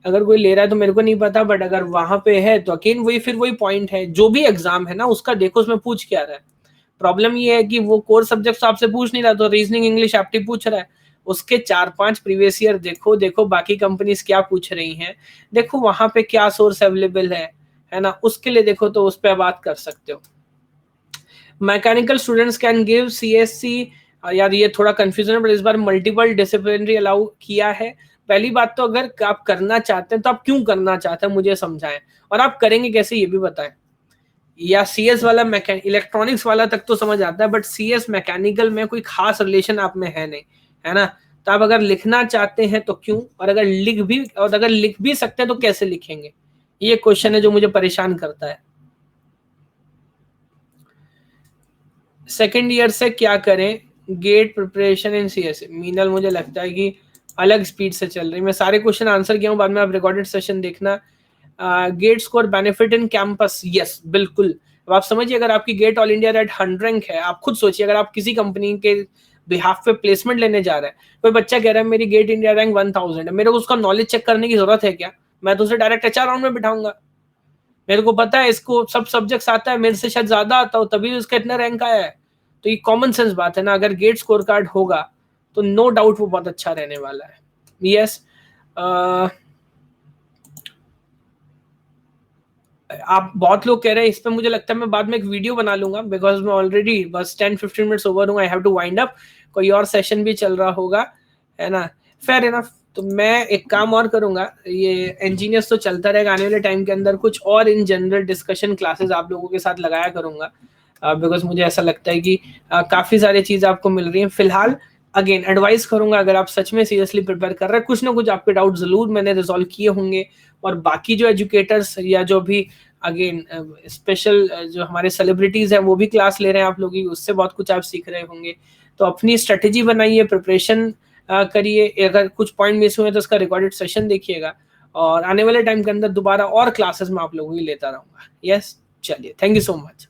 अगर कोई ले रहा है तो मेरे को नहीं पता, बट अगर वहां पे है तो अगेन वही फिर वही पॉइंट है, जो भी एग्जाम है ना उसका देखो उसमें पूछ क्या रहा है। प्रॉब्लम ये है कि वो कोर सब्जेक्ट आपसे पूछ नहीं रहा, तो रीजनिंग इंग्लिश एप्टी पूछ रहा है, उसके 4-5 प्रीवियस ईयर देखो, देखो बाकी कंपनीज क्या पूछ रही हैं, देखो वहां पे क्या सोर्स अवेलेबल है ना, उसके लिए देखो तो उस पर बात कर सकते हो। Mechanical students can give CSC, यार ये थोड़ा कंफ्यूजन है, बट इस बार मल्टीपल डिसिप्लिनरी अलाउ किया है। पहली बात तो अगर आप करना चाहते हैं तो आप क्यों करना चाहते हैं मुझे समझाएं, और आप करेंगे कैसे ये भी बताएं। या सीएस वाला इलेक्ट्रॉनिक्स वाला तक तो समझ आता है, बट सीएस मैकेनिकल में कोई खास रिलेशन आप में है नहीं, है ना। तो आप अगर लिखना चाहते हैं तो क्यों, और अगर लिख भी सकते हैं तो कैसे लिखेंगे, ये क्वेश्चन है जो मुझे परेशान करता है। सेकेंड ईयर से क्या करें gate preparation in CS? Meenal मुझे लगता है कि अलग स्पीड से चल रही, मैं सारे क्वेश्चन आंसर किया हूँ, बाद में आप रिकॉर्डेड सेशन देखना। GATE score benefit in campus, yes बिल्कुल। अब आप समझिए अगर आपकी GATE all India rate 100 rank है, आप खुद सोचिए अगर आप किसी कंपनी के बिहाफ पे प्लेसमेंट लेने जा रहे हैं, कोई बच्चा कह रहा है मेरी गेट इंडिया रैंक 1000 है, मेरे को उसका नॉलेज चेक करने की जरूरत है क्या? मैं तो उसे डायरेक्ट एचआर राउंड में बिठाऊंगा, मेरे को पता है इसको सब सब्जेक्ट्स आता है, मेरे से शायद ज्यादा आता हो तभी उसका इतना रैंक आया है। तो ये कॉमन सेंस बात है ना, अगर गेट स्कोर कार्ड होगा तो नो डाउट वो बहुत अच्छा रहने वाला है। यस आप बहुत लोग कह रहे हैं इस पे, मुझे लगता है मैं बाद में एक वीडियो बना लूंगा बिकॉज मैं ऑलरेडी बस 10-15 मिनट्स ओवर हूँ, I have to wind up, कोई और सेशन भी चल रहा होगा, है ना। फेयर इनफ, तो मैं एक काम और करूंगा, ये इंजीनियर्स तो चलता रहेगा, आने वाले टाइम के अंदर कुछ और इन जनरल डिस्कशन क्लासेस आप लोगों के साथ लगाया करूंगा बिकॉज मुझे ऐसा लगता है कि काफी सारी चीज आपको मिल रही है। फिलहाल अगेन एडवाइस करूंगा अगर आप सच में सीरियसली प्रिपेयर कर रहे हैं, कुछ ना कुछ आपके डाउट जरूर मैंने रिजॉल्व किए होंगे, और बाकी जो एजुकेटर्स या जो भी अगेन स्पेशल जो हमारे सेलिब्रिटीज हैं वो भी क्लास ले रहे हैं आप लोगों की, उससे बहुत कुछ आप सीख रहे होंगे। तो अपनी स्ट्रेटेजी बनाइए, प्रिपरेशन करिए, अगर कुछ पॉइंट मिस हुए तो उसका रिकॉर्डेड सेशन देखिएगा, और आने वाले टाइम के अंदर दोबारा और क्लासेस में आप लोगों की लेता रहूंगा। यस चलिए, थैंक यू सो मच।